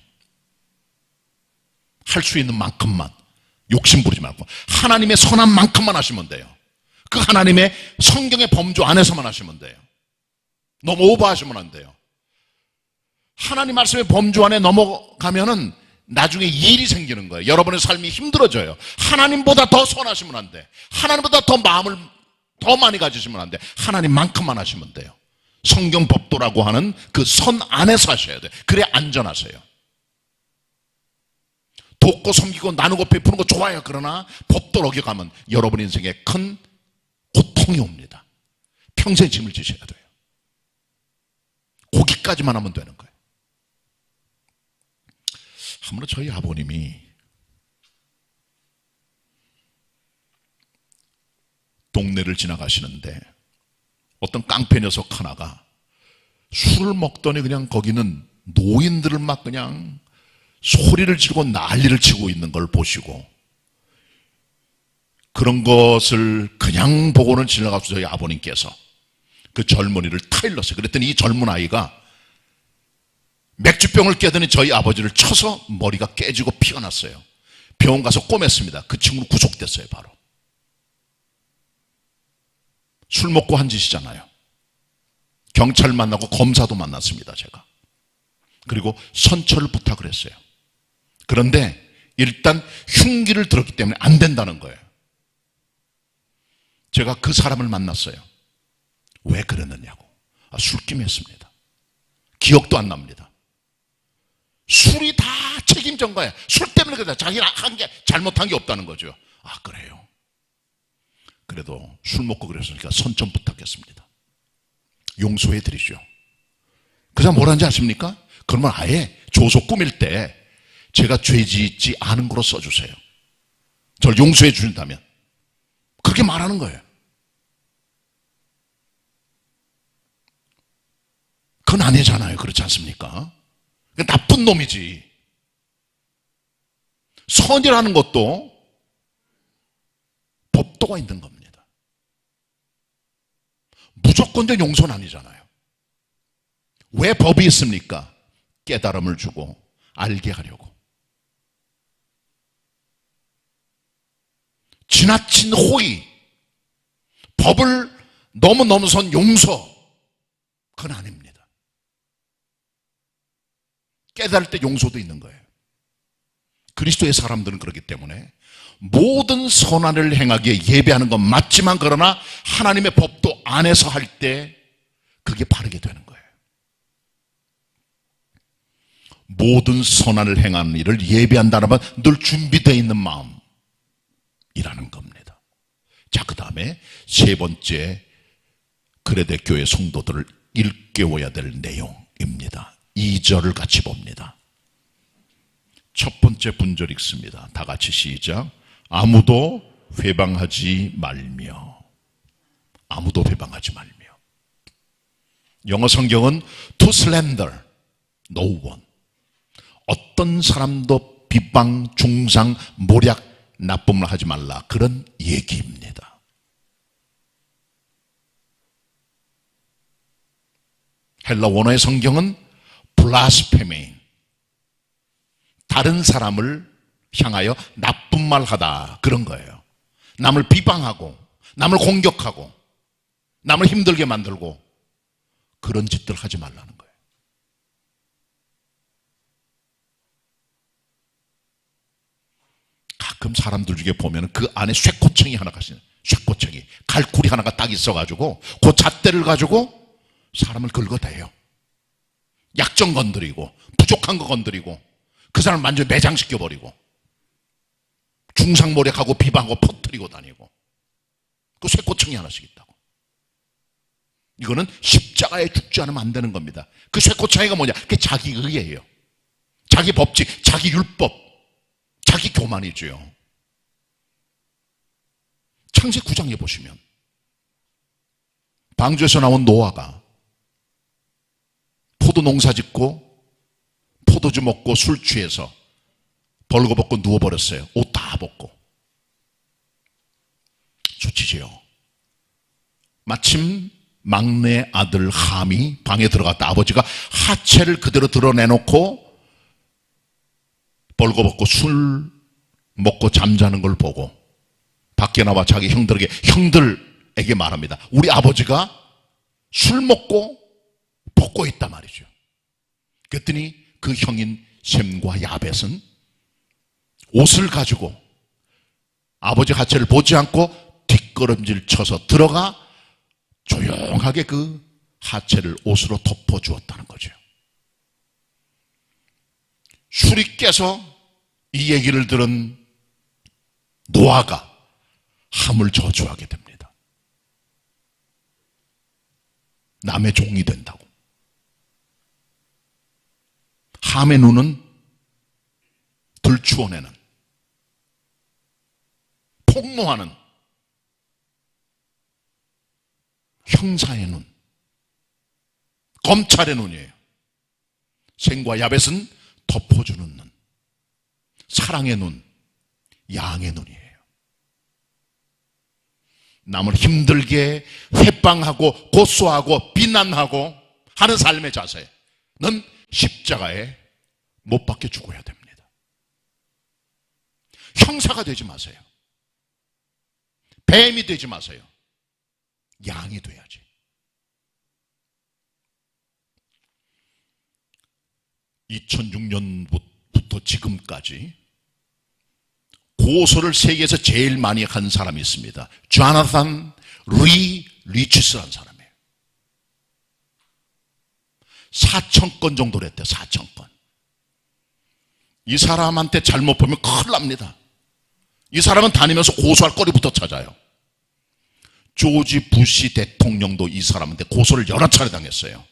할 수 있는 만큼만, 욕심 부리지 말고 하나님의 선한 만큼만 하시면 돼요. 그 하나님의 성경의 범주 안에서만 하시면 돼요. 너무 오버하시면 안 돼요. 하나님 말씀의 범주 안에 넘어가면은 나중에 일이 생기는 거예요. 여러분의 삶이 힘들어져요. 하나님보다 더 선하시면 안 돼. 하나님보다 더 마음을 더 많이 가지시면 안 돼. 하나님만큼만 하시면 돼요. 성경 법도라고 하는 그 선 안에서 하셔야 돼요. 그래야 안전하세요. 돕고 섬기고 나누고 베푸는 거 좋아요. 그러나 법도를 어겨가면 여러분 인생에 큰 고통이 옵니다. 평생 짐을 지셔야 돼요. 거기까지만 하면 되는 거예요. 한번 저희 아버님이 동네를 지나가시는데 어떤 깡패 녀석 하나가 술을 먹더니 그냥 거기는 노인들을 막 그냥 소리를 지르고 난리를 치고 있는 걸 보시고 그런 것을 그냥 보고는 지나가서 저희 아버님께서 그 젊은이를 타일렀어요. 그랬더니 이 젊은 아이가 맥주병을 깨더니 저희 아버지를 쳐서 머리가 깨지고 피가 났어요. 병원 가서 꼬맸습니다. 그 친구는 구속됐어요. 바로 술 먹고 한 짓이잖아요. 경찰 만나고 검사도 만났습니다. 제가. 그리고 선처를 부탁을 했어요. 그런데 일단 흉기를 들었기 때문에 안 된다는 거예요. 제가 그 사람을 만났어요. 왜 그랬느냐고. 술김이었습니다. 기억도 안 납니다. 술이 다 책임진 거예요. 술 때문에 그래. 자기가 잘못한 게 없다는 거죠. 아, 그래요. 그래도 술 먹고 그랬으니까 선 좀 부탁했습니다. 용서해 드리죠. 그 사람 뭐라는지 아십니까? 그러면 아예 조소 꾸밀 때 제가 죄 짓지 않은 거로 써주세요. 저를 용서해 주신다면. 그렇게 말하는 거예요. 그건 아니잖아요. 그렇지 않습니까? 나쁜 놈이지. 선이라는 것도 법도가 있는 겁니다. 무조건적 용서는 아니잖아요. 왜 법이 있습니까? 깨달음을 주고 알게 하려고. 지나친 호의, 법을 너무 넘어선 용서, 그건 아닙니다. 깨달을 때 용서도 있는 거예요. 그리스도의 사람들은 그렇기 때문에 모든 선한을 행하기에 예배하는 건 맞지만, 그러나 하나님의 법도 안에서 할 때 그게 바르게 되는 거예요. 모든 선한을 행하는 일을 예배한다는 건 늘 준비되어 있는 마음이라는 겁니다. 자, 그 다음에 세 번째, 그레데 교회 성도들을 일깨워야 될 내용입니다. 2절을 같이 봅니다. 첫 번째 분절 읽습니다. 다 같이 시작. 아무도 회방하지 말며. 아무도 회방하지 말며. 영어 성경은 to slander no one. 어떤 사람도 비방, 중상, 모략, 나쁨을 하지 말라, 그런 얘기입니다. 헬라 원어의 성경은 blasphemy, 다른 사람을 향하여 나쁜 말 하다, 그런 거예요. 남을 비방하고 남을 공격하고 남을 힘들게 만들고 그런 짓들 하지 말라는 거예요. 가끔 사람들 중에 보면 그 안에 쇠꼬챙이 하나가 있어요. 쇠꼬챙이, 갈고리 하나가 딱 있어가지고 그 잣대를 가지고 사람을 긁어대요. 약점 건드리고 부족한 거 건드리고 그 사람을 완전히 매장시켜버리고 중상모략하고 비방하고 퍼뜨리고 다니고, 그 쇠꼬챙이 하나씩 있다고. 이거는 십자가에 죽지 않으면 안 되는 겁니다. 그 쇠꼬챙이가 뭐냐? 그게 자기 의예요. 자기 법칙, 자기 율법, 자기 교만이죠. 창세기 9장에 보시면 방주에서 나온 노아가 포도 농사 짓고 포도주 먹고 술 취해서 벌거벗고 누워버렸어요. 옷 다 벗고. 수치지요. 마침 막내 아들 함이 방에 들어갔다. 아버지가 하체를 그대로 드러내놓고 벌거벗고 술 먹고 잠자는 걸 보고 밖에 나와 자기 형들에게 말합니다. 우리 아버지가 술 먹고 벗고 있단 말이죠. 그랬더니 그 형인 셈과 야벳은 옷을 가지고 아버지 하체를 보지 않고 뒷걸음질 쳐서 들어가 조용하게 그 하체를 옷으로 덮어주었다는 거죠. 술이 깨서 이 얘기를 들은 노아가 함을 저주하게 됩니다. 남의 종이 된다고. 함의 눈은 들추어내는, 폭로하는 형사의 눈, 검찰의 눈이에요. 셈과 야벳은 덮어주는 눈, 사랑의 눈, 양의 눈이에요. 남을 힘들게 회방하고 고소하고 비난하고 하는 삶의 자세는 십자가에 못 박혀 죽어야 됩니다. 형사가 되지 마세요. 뱀이 되지 마세요. 양이 돼야지. (2006년부터) 지금까지 고소를 세계에서 제일 많이 한 사람이 있습니다. 조나단 리치스라는 사람이에요. 4,000건 정도를 했대요. 4,000건. 이 사람한테 잘못 보면 큰일 납니다. 이 사람은 다니면서 고소할 거리부터 찾아요. 조지 부시 대통령도 이 사람한테 고소를 여러 차례 당했어요.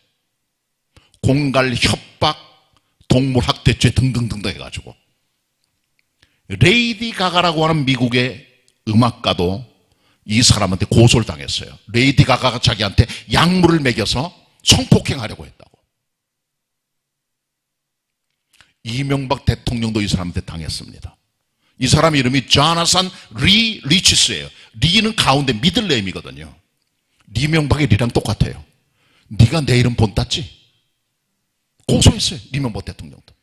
공갈, 협박, 동물 학대죄 등등등 해가지고. 레이디 가가라고 하는 미국의 음악가도 이 사람한테 고소를 당했어요. 레이디 가가가 자기한테 약물을 먹여서 성폭행하려고 했다고. 이명박 대통령도 이 사람한테 당했습니다. 이 사람 이름이 조나단 리치스예요. 리는 가운데 미들네임이거든요. 이명박의 리랑 똑같아요. 네가 내 이름 본땄지? 고소했어요. 이명박 대통령도.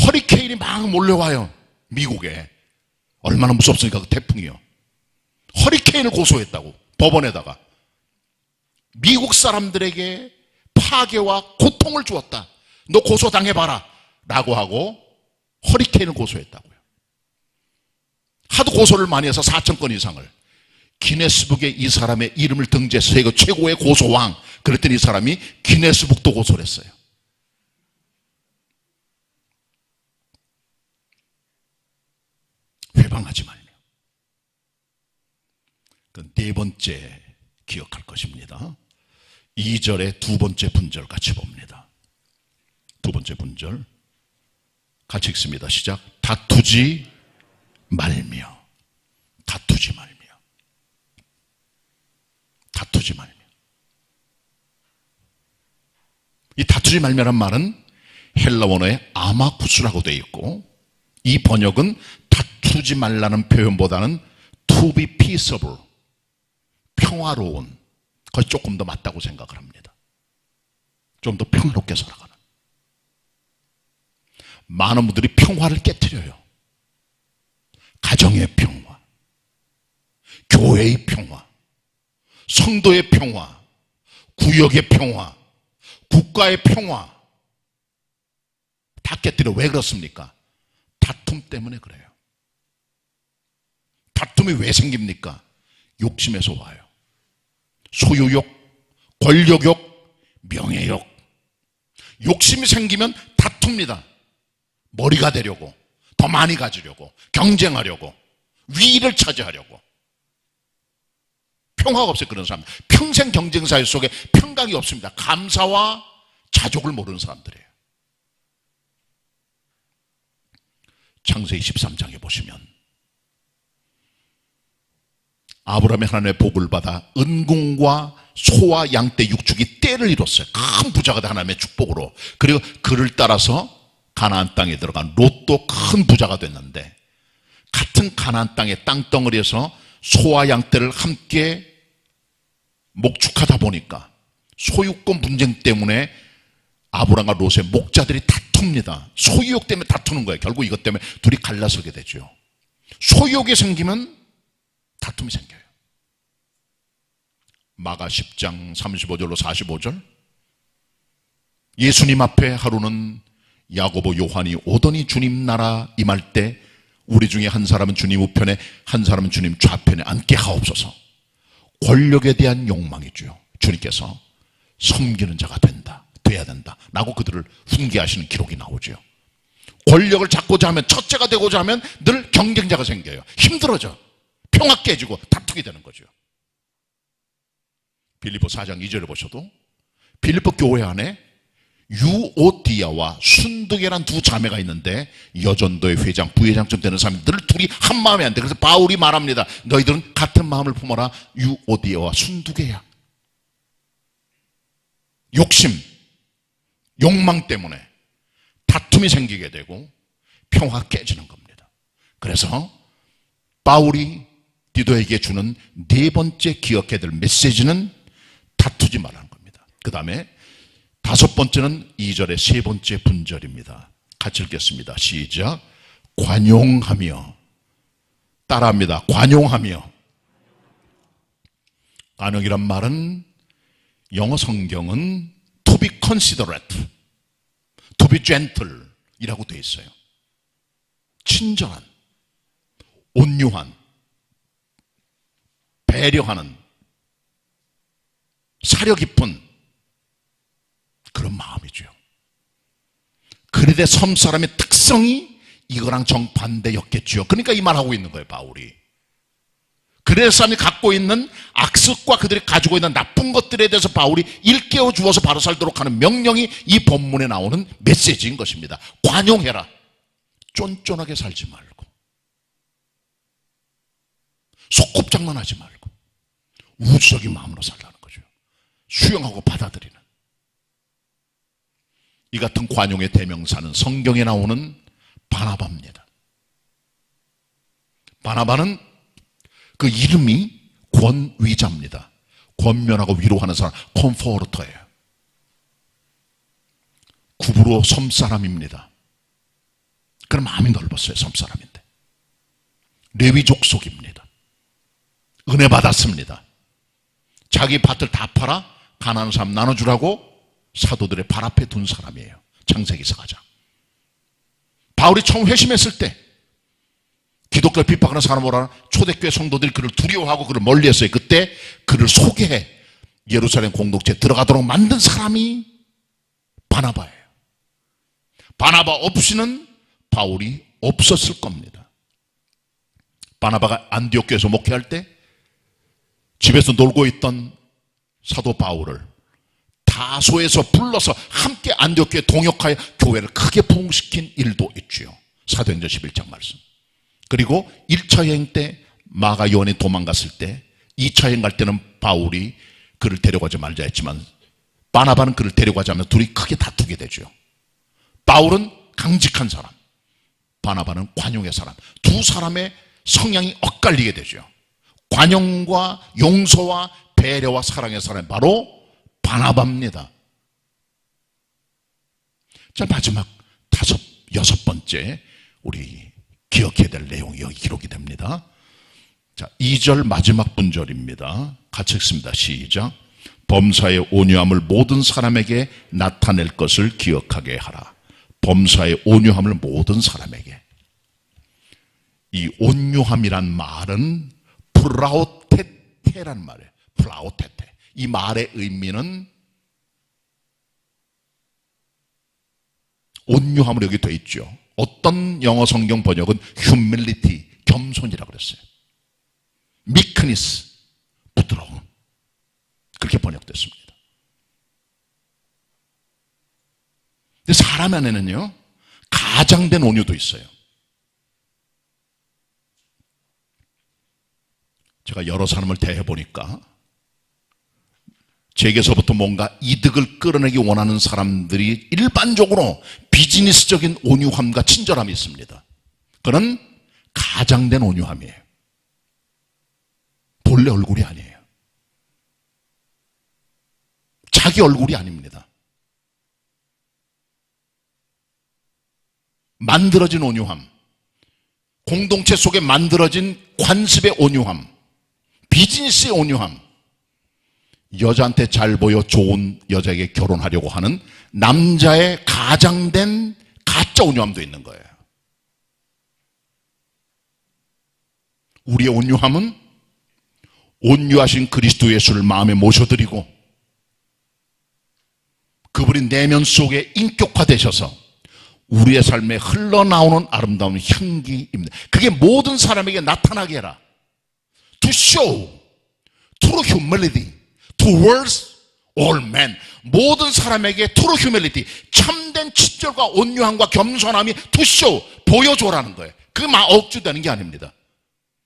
허리케인이 막 몰려와요. 미국에. 얼마나 무섭습니까? 그 태풍이요. 허리케인을 고소했다고. 법원에다가. 미국 사람들에게 파괴와 고통을 주었다. 너 고소당해봐라. 라고 하고 허리케인을 고소했다고요. 하도 고소를 많이 해서 4,000건 이상을. 기네스북에 이 사람의 이름을 등재해서 세계 최고의 고소왕. 그랬더니 이 사람이 기네스북도 고소를 했어요. 회방하지 말며. 그 네 번째 기억할 것입니다. 2절의 두 번째 분절 같이 봅니다. 두 번째 분절 같이 읽습니다. 시작. 다투지 말며. 다투지 말며. 다투지 말며. 이 다투지 말며란 말은 헬라 원어에 아마쿠스라고 되어 있고, 이 번역은 다투지 말라는 표현보다는 to be peaceable, 평화로운, 그것이 조금 더 맞다고 생각을 합니다. 좀 더 평화롭게 살아가는. 많은 분들이 평화를 깨트려요. 가정의 평화, 교회의 평화, 성도의 평화, 구역의 평화, 국가의 평화 다 깨뜨려. 왜 그렇습니까? 다툼 때문에 그래요. 다툼이 왜 생깁니까? 욕심에서 와요. 소유욕, 권력욕, 명예욕. 욕심이 생기면 다툽니다. 머리가 되려고, 더 많이 가지려고, 경쟁하려고, 위를 차지하려고. 평화가 없어요. 그런 사람. 평생 경쟁사회 속에 평강이 없습니다. 감사와 자족을 모르는 사람들이에요. 창세기 13장에 보시면 아브라함이 하나님의 복을 받아 은궁과 소와 양떼 육축이 때를 이뤘어요. 큰 부자가 된 하나님의 축복으로. 그리고 그를 따라서 가나안 땅에 들어간 롯도 큰 부자가 됐는데, 같은 가나안 땅의 땅덩어리에서 소와 양떼를 함께 목축하다 보니까 소유권 분쟁 때문에 아브라함과 롯의 목자들이 다툽니다. 소유욕 때문에 다투는 거예요. 결국 이것 때문에 둘이 갈라서게 되죠. 소유욕이 생기면 다툼이 생겨요. 마가 10장 35절로 45절. 예수님 앞에 하루는 야고보 요한이 오더니 주님 나라 임할 때 우리 중에 한 사람은 주님 우편에 한 사람은 주님 좌편에 앉게 하옵소서. 권력에 대한 욕망이죠. 주님께서 섬기는 자가 돼야 된다 라고 그들을 훈계하시는 기록이 나오죠. 권력을 잡고자 하면, 첫째가 되고자 하면 늘 경쟁자가 생겨요. 힘들어져. 평화 깨지고 다투게 되는 거죠. 빌립보 4장 2절을 보셔도 빌립보 교회 안에 유오디아와 순두계란 두 자매가 있는데, 여전도의 회장, 부회장쯤 되는 사람들 둘이 한 마음이 안 돼. 그래서 바울이 말합니다. 너희들은 같은 마음을 품어라. 유오디아와 순두계야. 욕심, 욕망 때문에 다툼이 생기게 되고 평화가 깨지는 겁니다. 그래서 바울이 디도에게 주는 네 번째 기억해야 될 메시지는 다투지 말라는 겁니다. 그 다음에 다섯 번째는 2절의 세 번째 분절입니다. 같이 읽겠습니다. 시작. 관용하며. 따라합니다. 관용하며. 관용이란 말은 영어 성경은 to be considerate, to be gentle 이라고 되어 있어요. 친절한, 온유한, 배려하는, 사려 깊은 그런 마음이죠. 그리데 섬 사람의 특성이 이거랑 정반대였겠죠. 그러니까 이 말하고 있는 거예요, 바울이. 그레스 사람이 갖고 있는 악습과 그들이 가지고 있는 나쁜 것들에 대해서 바울이 일깨워 주어서 바로 살도록 하는 명령이 이 본문에 나오는 메시지인 것입니다. 관용해라. 쫀쫀하게 살지 말고, 속곱장난하지 말고, 우주적인 마음으로 살라는 거죠. 수용하고 받아들이는. 이 같은 관용의 대명사는 성경에 나오는 바나바입니다. 바나바는 그 이름이 권위자입니다. 권면하고 위로하는 사람, 컴포르터예요. 구브로 섬사람입니다. 그럼 마음이 넓었어요. 섬사람인데. 레위 족속입니다. 은혜 받았습니다. 자기 밭을 다 팔아 가난한 사람 나눠주라고 사도들의 발 앞에 둔 사람이에요. 창세기 4장. 바울이 처음 회심했을 때 기독교를 비판하는 사람으로 초대교회 성도들이 그를 두려워하고 그를 멀리했어요. 그때 그를 소개해 예루살렘 공동체에 들어가도록 만든 사람이 바나바예요. 바나바 없이는 바울이 없었을 겁니다. 바나바가 안디옥교에서 목회할 때 집에서 놀고 있던 사도 바울을 다소에서 불러서 함께 안디옥교에 동역하여 교회를 크게 부흥시킨 일도 있지요. 사도행전 11장 말씀. 그리고 1차 여행 때 마가 요한이 도망갔을 때 2차 여행 갈 때는 바울이 그를 데려가지 말자 했지만 바나바는 그를 데려가자면 둘이 크게 다투게 되죠. 바울은 강직한 사람, 바나바는 관용의 사람. 두 사람의 성향이 엇갈리게 되죠. 관용과 용서와 배려와 사랑의 사람이 바로 바나바입니다. 자, 마지막 여섯 번째 우리 기억해야 될 내용이 여기 기록이 됩니다. 자, 2절 마지막 분절입니다. 같이 읽습니다. 시작. 범사의 온유함을 모든 사람에게 나타낼 것을 기억하게 하라. 범사의 온유함을 모든 사람에게. 이 온유함이란 말은 플라오테테란 말이에요. 플라오테테. 이 말의 의미는 온유함으로 여기 되어 있죠. 어떤 영어 성경 번역은 humility, 겸손이라고 그랬어요. meekness, 부드러움. 그렇게 번역됐습니다. 근데 사람 안에는요, 가장된 온유도 있어요. 제가 여러 사람을 대해보니까 제게서부터 뭔가 이득을 끌어내기 원하는 사람들이 일반적으로 비즈니스적인 온유함과 친절함이 있습니다. 그건 가장된 온유함이에요. 본래 얼굴이 아니에요. 자기 얼굴이 아닙니다. 만들어진 온유함, 공동체 속에 만들어진 관습의 온유함, 비즈니스의 온유함, 여자한테 잘 보여 좋은 여자에게 결혼하려고 하는 남자의 가장된 가짜 온유함도 있는 거예요. 우리의 온유함은 온유하신 그리스도 예수를 마음에 모셔드리고 그분이 내면 속에 인격화되셔서 우리의 삶에 흘러나오는 아름다운 향기입니다. 그게 모든 사람에게 나타나게 해라. To show true humility towards all men. 모든 사람에게 true humility, 참된 친절과 온유함과 겸손함이 to show, 보여줘라는 거예요. 그게 막 억지되는 게 아닙니다.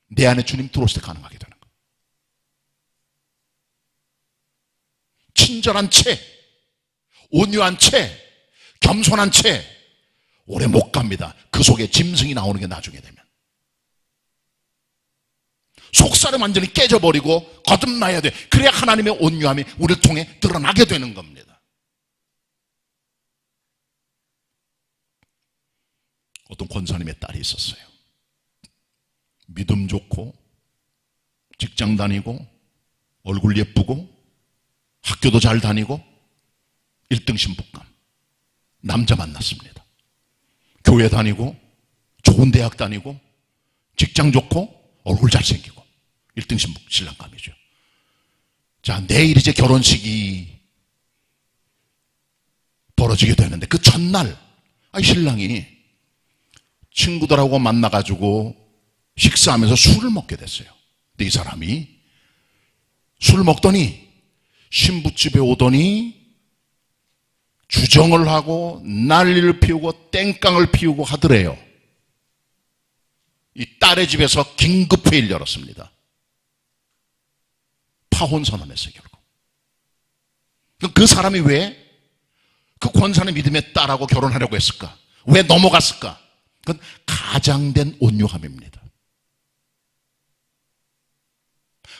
내 안에 주님 들어올 때 가능하게 되는 거예요. 친절한 채, 온유한 채, 겸손한 채 오래 못 갑니다. 그 속에 짐승이 나오는 게 나중에 되면. 속살을 완전히 깨져버리고 거듭나야 돼. 그래야 하나님의 온유함이 우리를 통해 드러나게 되는 겁니다. 어떤 권사님의 딸이 있었어요. 믿음 좋고 직장 다니고 얼굴 예쁘고 학교도 잘 다니고 1등 신부감. 남자 만났습니다. 교회 다니고 좋은 대학 다니고 직장 좋고 얼굴 잘생기고 1등 신랑감이죠. 자, 내일 이제 결혼식이 벌어지게 되는데 그 첫날 신랑이 친구들하고 만나가지고 식사하면서 술을 먹게 됐어요. 근데 이 사람이 술을 먹더니 신부집에 오더니 주정을 하고 난리를 피우고 땡깡을 피우고 하더래요. 이 딸의 집에서 긴급회의를 열었습니다. 파혼 선언했어요, 결국. 그 사람이 왜 그 권사의 믿음의 딸하고 결혼하려고 했을까? 왜 넘어갔을까? 그건 가장된 온유함입니다.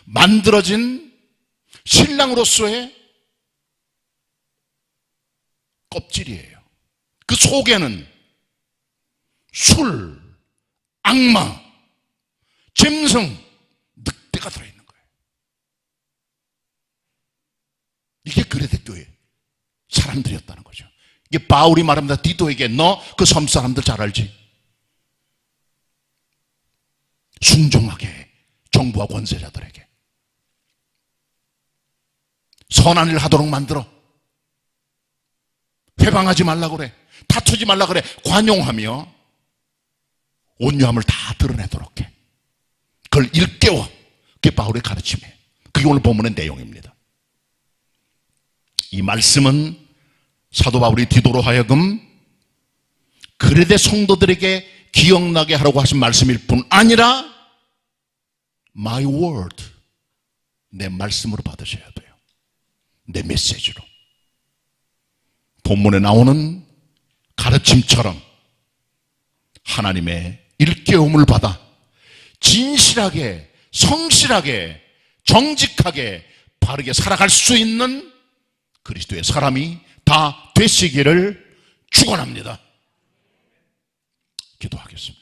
만들어진 신랑으로서의 껍질이에요. 그 속에는 술, 악마, 짐승, 늑대가 들어있는 거예요. 이게 그레데 교회 사람들이었다는 거죠. 이게 바울이 말합니다. 디도에게 너 그 섬 사람들 잘 알지? 순종하게 정부와 권세자들에게 선한 일 하도록 만들어. 회방하지 말라고 그래. 다투지 말라고 그래. 관용하며 온유함을 다 드러내도록 해. 그걸 일깨워. 그게 바울의 가르침이에요. 그게 오늘 본문의 내용입니다. 이 말씀은 사도 바울이 디도로 하여금 그레데 성도들에게 기억나게 하라고 하신 말씀일 뿐 아니라 My word, 내 말씀으로 받으셔야 돼요. 내 메시지로. 본문에 나오는 가르침처럼 하나님의 일깨움을 받아 진실하게, 성실하게, 정직하게, 바르게 살아갈 수 있는 그리스도의 사람이 다 되시기를 축원합니다. 기도하겠습니다.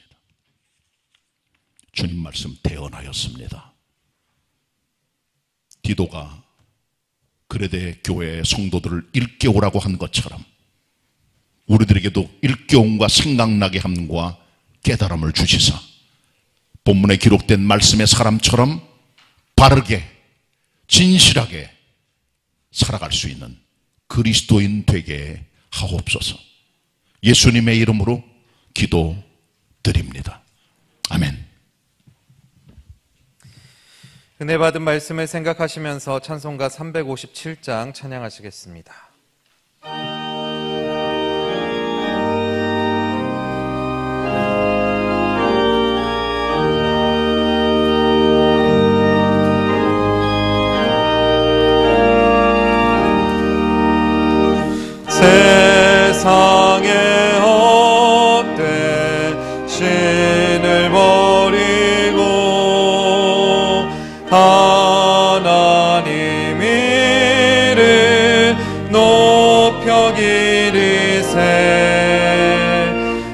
주님 말씀 대언하였습니다. 디도가 그레데 교회의 성도들을 일깨우라고 한 것처럼 우리들에게도 일깨움과 생각나게 함과 깨달음을 주시사 본문에 기록된 말씀의 사람처럼 바르게 진실하게 살아갈 수 있는 그리스도인 되게 하옵소서. 예수님의 이름으로 기도드립니다. 아멘.
은혜 받은 말씀을 생각하시면서 찬송가 357장 찬양하시겠습니다.
세상에 헛된 신을 버리고 하나님 이를 높여 기리세.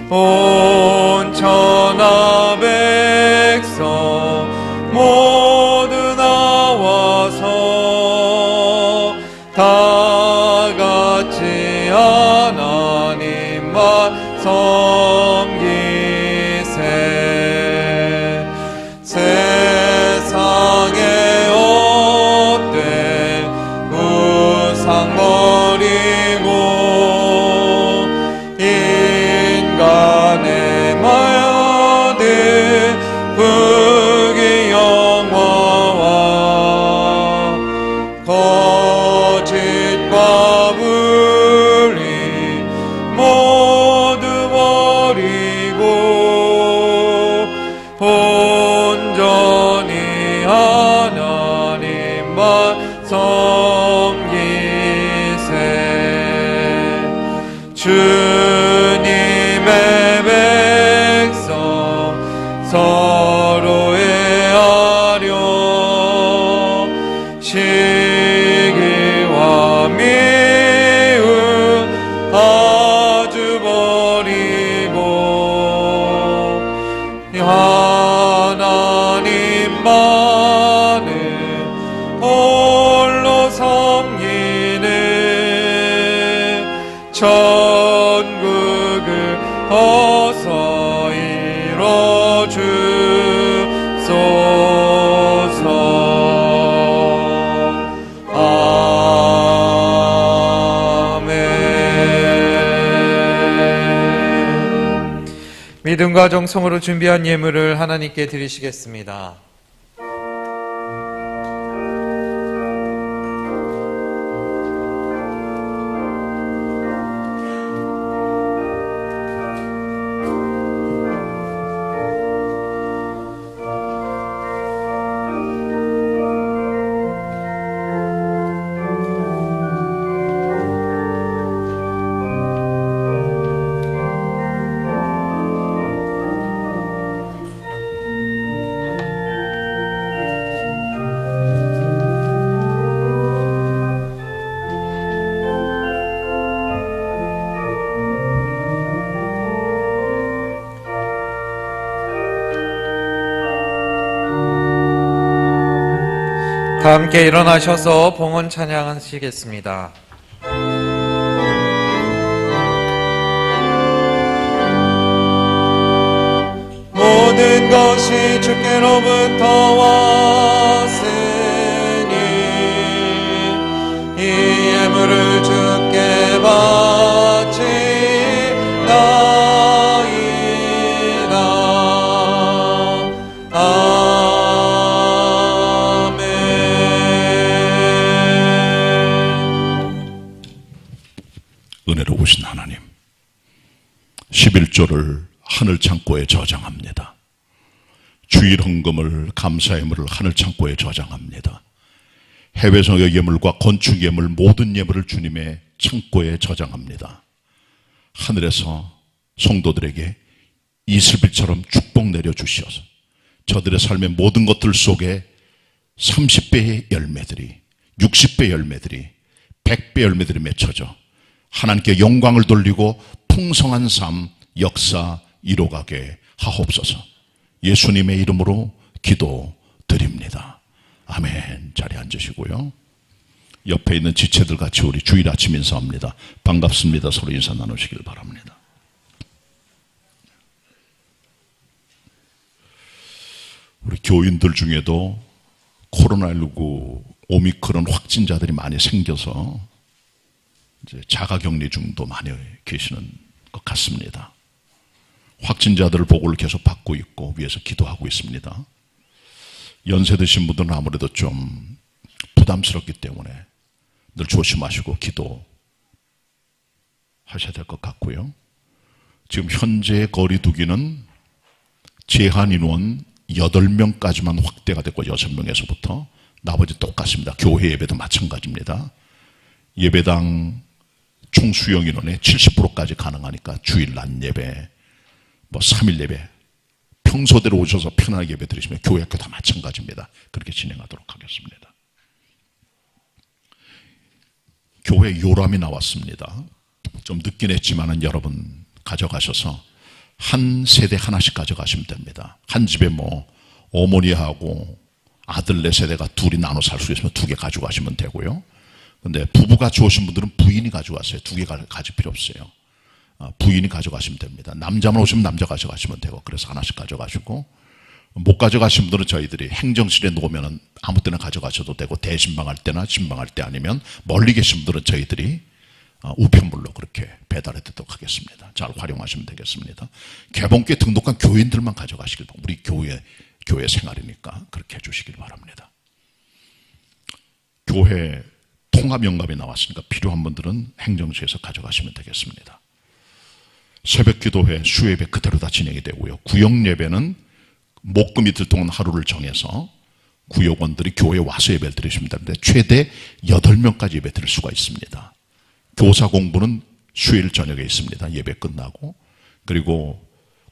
온 천하 백성 모두 나와서 다 같이 하나님만 섬기세. 세상에 헛된 우상 버리고 인간의 말든 부귀 영화와 거짓과 불의 모두 버리고 온전히 하나님만 섬기세. 주님의 백성 서로 헤아려 시기와 미움 아주 버리고 하나님만을 홀로 섬기네. 천국을 어서 이뤄주소서. 아멘.
믿음과 정성으로 준비한 예물을 하나님께 드리시겠습니다. 다 함께 일어나셔서 봉헌 찬양하시겠습니다.
모든 것이 주께로부터 왔으니 이 예물을 주께 바치나이다. 아멘.
은혜로우신 하나님, 11조를 하늘 창고에 저장합니다. 주일 헌금을, 감사 예물을 하늘 창고에 저장합니다. 해외 성역 예물과 건축 예물, 모든 예물을 주님의 창고에 저장합니다. 하늘에서 성도들에게 이슬빛처럼 축복 내려주시어서 저들의 삶의 모든 것들 속에 30배의 열매들이, 60배의 열매들이, 100배의 열매들이 맺혀져 하나님께 영광을 돌리고 풍성한 삶, 역사 이뤄가게 하옵소서. 예수님의 이름으로 기도드립니다. 아멘. 자리에 앉으시고요. 옆에 있는 지체들 같이 우리 주일 아침 인사합니다. 반갑습니다. 서로 인사 나누시길 바랍니다. 우리 교인들 중에도 코로나19 오미크론 확진자들이 많이 생겨서 이제 자가격리 중도 많이 계시는 것 같습니다. 확진자들 보고를 계속 받고 있고 위해서 기도하고 있습니다. 연세 드신 분들은 아무래도 좀 부담스럽기 때문에 늘 조심하시고 기도하셔야 될 것 같고요. 지금 현재 거리두기는 제한 인원 8명까지만 확대가 됐고 6명에서부터 나머지 똑같습니다. 교회 예배도 마찬가지입니다. 예배당 총 수용 인원의 70%까지 가능하니까 주일 낮 예배, 3일 예배, 평소대로 오셔서 편안하게 예배 드리시면 교회 학교 다 마찬가지입니다. 그렇게 진행하도록 하겠습니다. 교회 요람이 나왔습니다. 좀 늦긴 했지만은 여러분 가져가셔서 한 세대 하나씩 가져가시면 됩니다. 한 집에 어머니하고 아들 4세대가 둘이 나눠 살 수 있으면 2개 가져가시면 되고요. 근데 부부가 좋으신 분들은 부인이 가져가세요. 2개 가질 필요 없어요. 부인이 가져가시면 됩니다. 남자만 오시면 남자 가져가시면 되고, 그래서 하나씩 가져가시고, 못 가져가신 분들은 저희들이 행정실에 놓으면 아무 때나 가져가셔도 되고, 대신방할 때나 신방할 때 아니면 멀리 계신 분들은 저희들이 우편물로 그렇게 배달해 드리도록 하겠습니다. 잘 활용하시면 되겠습니다. 개봉교회 등록한 교인들만 가져가시길 바랍니다. 우리 교회 생활이니까 그렇게 해주시길 바랍니다. 교회 통합연감이 나왔으니까 필요한 분들은 행정실에서 가져가시면 되겠습니다. 새벽기도회, 수예배 그대로 다 진행이 되고요. 구역예배는 목금 이틀 동안 하루를 정해서 구역원들이 교회에 와서 예배를 드리시면 되는데 최대 8명까지 예배 드릴 수가 있습니다. 교사 공부는 수요일 저녁에 있습니다. 예배 끝나고. 그리고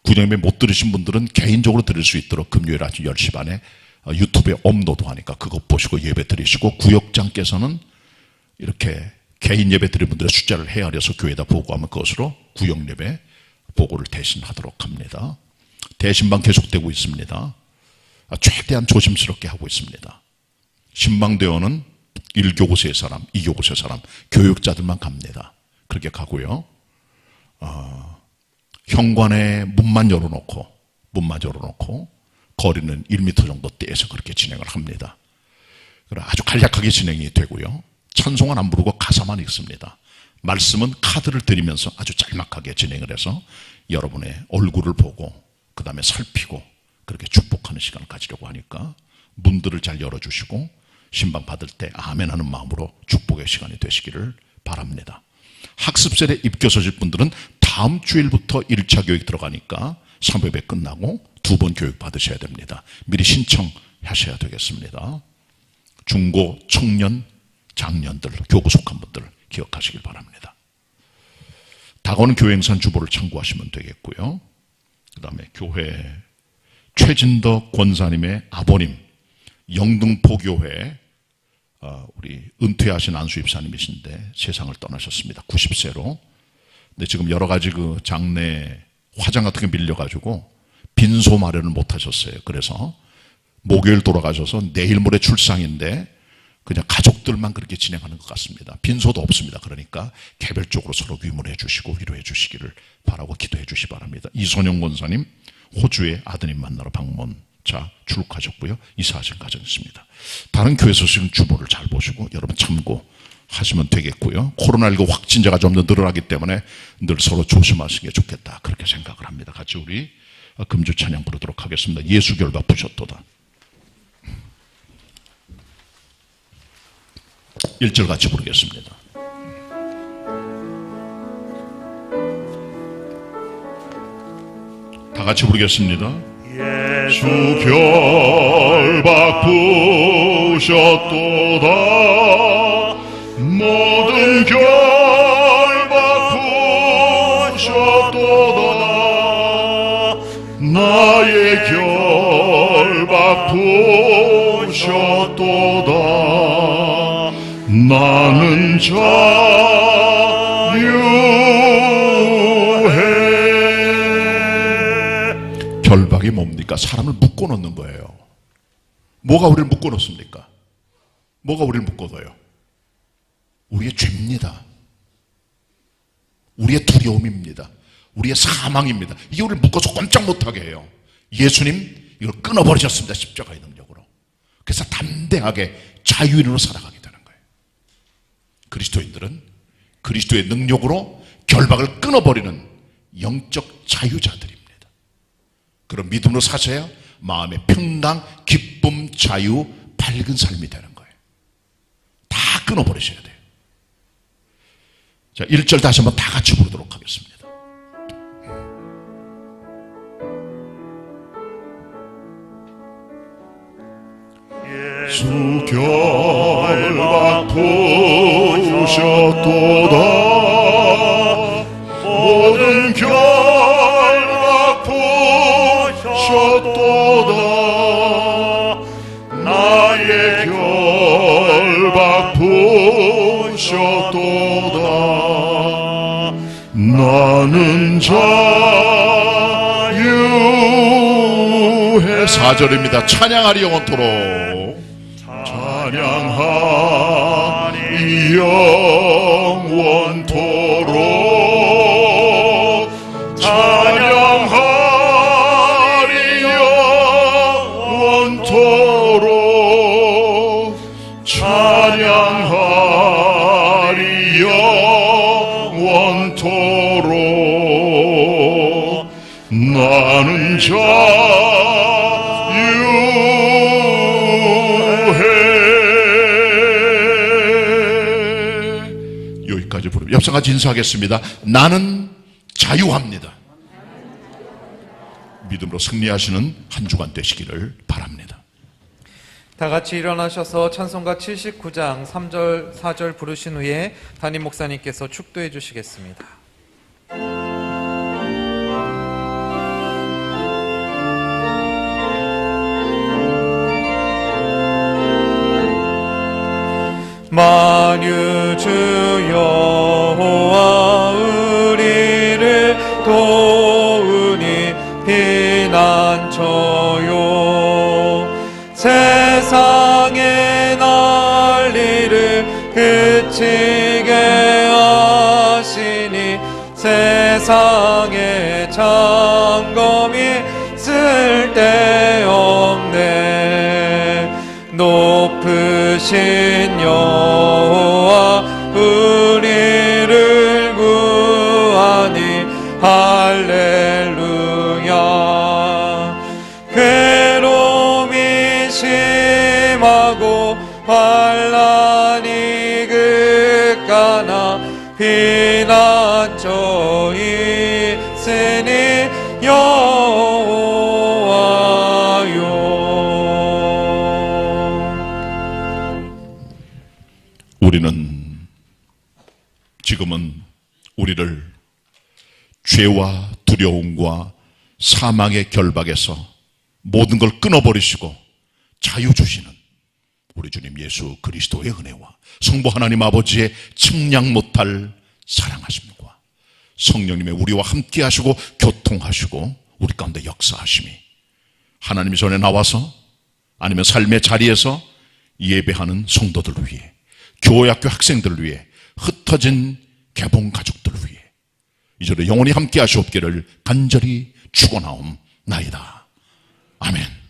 구역예배 못 들으신 분들은 개인적으로 들을 수 있도록 금요일 아침 10시 반에 유튜브에 업로드 하니까 그거 보시고 예배 드리시고, 구역장께서는 이렇게 개인 예배 드린 분들의 숫자를 헤아려서 교회에다 보고하면 그것으로 구역 예배 보고를 대신 하도록 합니다. 대신방 계속되고 있습니다. 최대한 조심스럽게 하고 있습니다. 신방대원은 1교구소의 사람, 2교구소의 사람, 교육자들만 갑니다. 그렇게 가고요. 현관에 문만 열어놓고 거리는 1m 정도 떼서 그렇게 진행을 합니다. 아주 간략하게 진행이 되고요. 찬송은 안 부르고 가사만 읽습니다. 말씀은 카드를 드리면서 아주 짤막하게 진행을 해서 여러분의 얼굴을 보고 그 다음에 살피고 그렇게 축복하는 시간을 가지려고 하니까 문들을 잘 열어주시고 신방 받을 때 아멘 하는 마음으로 축복의 시간이 되시기를 바랍니다. 학습셀에 입교서실 분들은 다음 주일부터 1차 교육 들어가니까 3회배 끝나고 2번 교육 받으셔야 됩니다. 미리 신청하셔야 되겠습니다. 중고, 청년, 장년들, 교구 속한 분들 기억하시길 바랍니다. 다가오는 교회 행사 주보를 참고하시면 되겠고요. 그 다음에 교회 최진덕 권사님의 아버님, 영등포교회 우리 은퇴하신 안수 입사님이신데 세상을 떠나셨습니다. 90세로. 근데 지금 여러 가지 그 장례 화장 같은 게 밀려가지고 빈소 마련을 못 하셨어요. 그래서 목요일 돌아가셔서 내일 모레 출상인데 그냥 가족들만 그렇게 진행하는 것 같습니다. 빈소도 없습니다. 그러니까 개별적으로 서로 위문해 주시고 위로해 주시기를 바라고 기도해 주시 바랍니다. 이선영 권사님 호주에 아드님 만나러 방문 자, 출국하셨고요. 이사하신 가정이 있습니다. 다른 교회에서 지금 주보를 잘 보시고 여러분 참고하시면 되겠고요. 코로나19 확진자가 좀 더 늘어나기 때문에 늘 서로 조심하시는 게 좋겠다. 그렇게 생각을 합니다. 같이 우리 금주 찬양 부르도록 하겠습니다. 예수 결박 부셨도다. 1절 같이 부르겠습니다. 다 같이 부르겠습니다. 예수 결박 부셨도다. 모든 결박 부셨도다. 나의 결박 부셨도다. 나는 자유해. 결박이 뭡니까? 사람을 묶어놓는 거예요. 뭐가 우리를 묶어놓습니까? 뭐가 우리를 묶어둬요? 우리의 죄입니다. 우리의 두려움입니다. 우리의 사망입니다. 이게 우리를 묶어서 꼼짝 못하게 해요. 예수님 이걸 끊어버리셨습니다. 십자가의 능력으로. 그래서 담대하게 자유인으로 살아가게 되는 거예요. 그리스도인들은 그리스도의 능력으로 결박을 끊어버리는 영적 자유자들입니다. 그런 믿음으로 사셔야 마음의 평강, 기쁨, 자유, 밝은 삶이 되는 거예요. 다 끊어버리셔야 돼요. 자, 1절 다시 한번 다 같이 부르도록 하겠습니다. 예수 결박 부셨도다. 모든 결박 부셨도다. 나의 결박 부셨도다. 나는 자유해. 4절입니다. 찬양하리 영원토록. 찬양하리 영원토록. 찬양하리 영원토록. 찬양하리 영원토록. 나는 여기까지 부르면 옆상 같이 인사하겠습니다. 나는 자유합니다. 믿음으로 승리하시는 한 주간 되시기를 바랍니다.
다 같이 일어나셔서 찬송가 79장 3절 4절 부르신 후에 담임 목사님께서 축도해 주시겠습니다. 만유 주 여호와 우리를 도우니 피난처요. 세상의 난리를 그치게 하시니 세상의 점검이 쓸데없네. 높으신 여호와 우리를 구하니 할렐루야. 괴로움이 심하고 환난이 극가나 피난처 있으니
우리는 지금은 우리를 죄와 두려움과 사망의 결박에서 모든 걸 끊어버리시고 자유 주시는 우리 주님 예수 그리스도의 은혜와 성부 하나님 아버지의 측량 못할 사랑하심과 성령님의 우리와 함께 하시고 교통하시고 우리 가운데 역사하심이 하나님의 손에 나와서 아니면 삶의 자리에서 예배하는 성도들을 위해 교회학교 학생들을 위해 흩어진 개봉 가족들을 위해 이제로 영원히 함께 하시옵기를 간절히 축원하옵나이다. 아멘.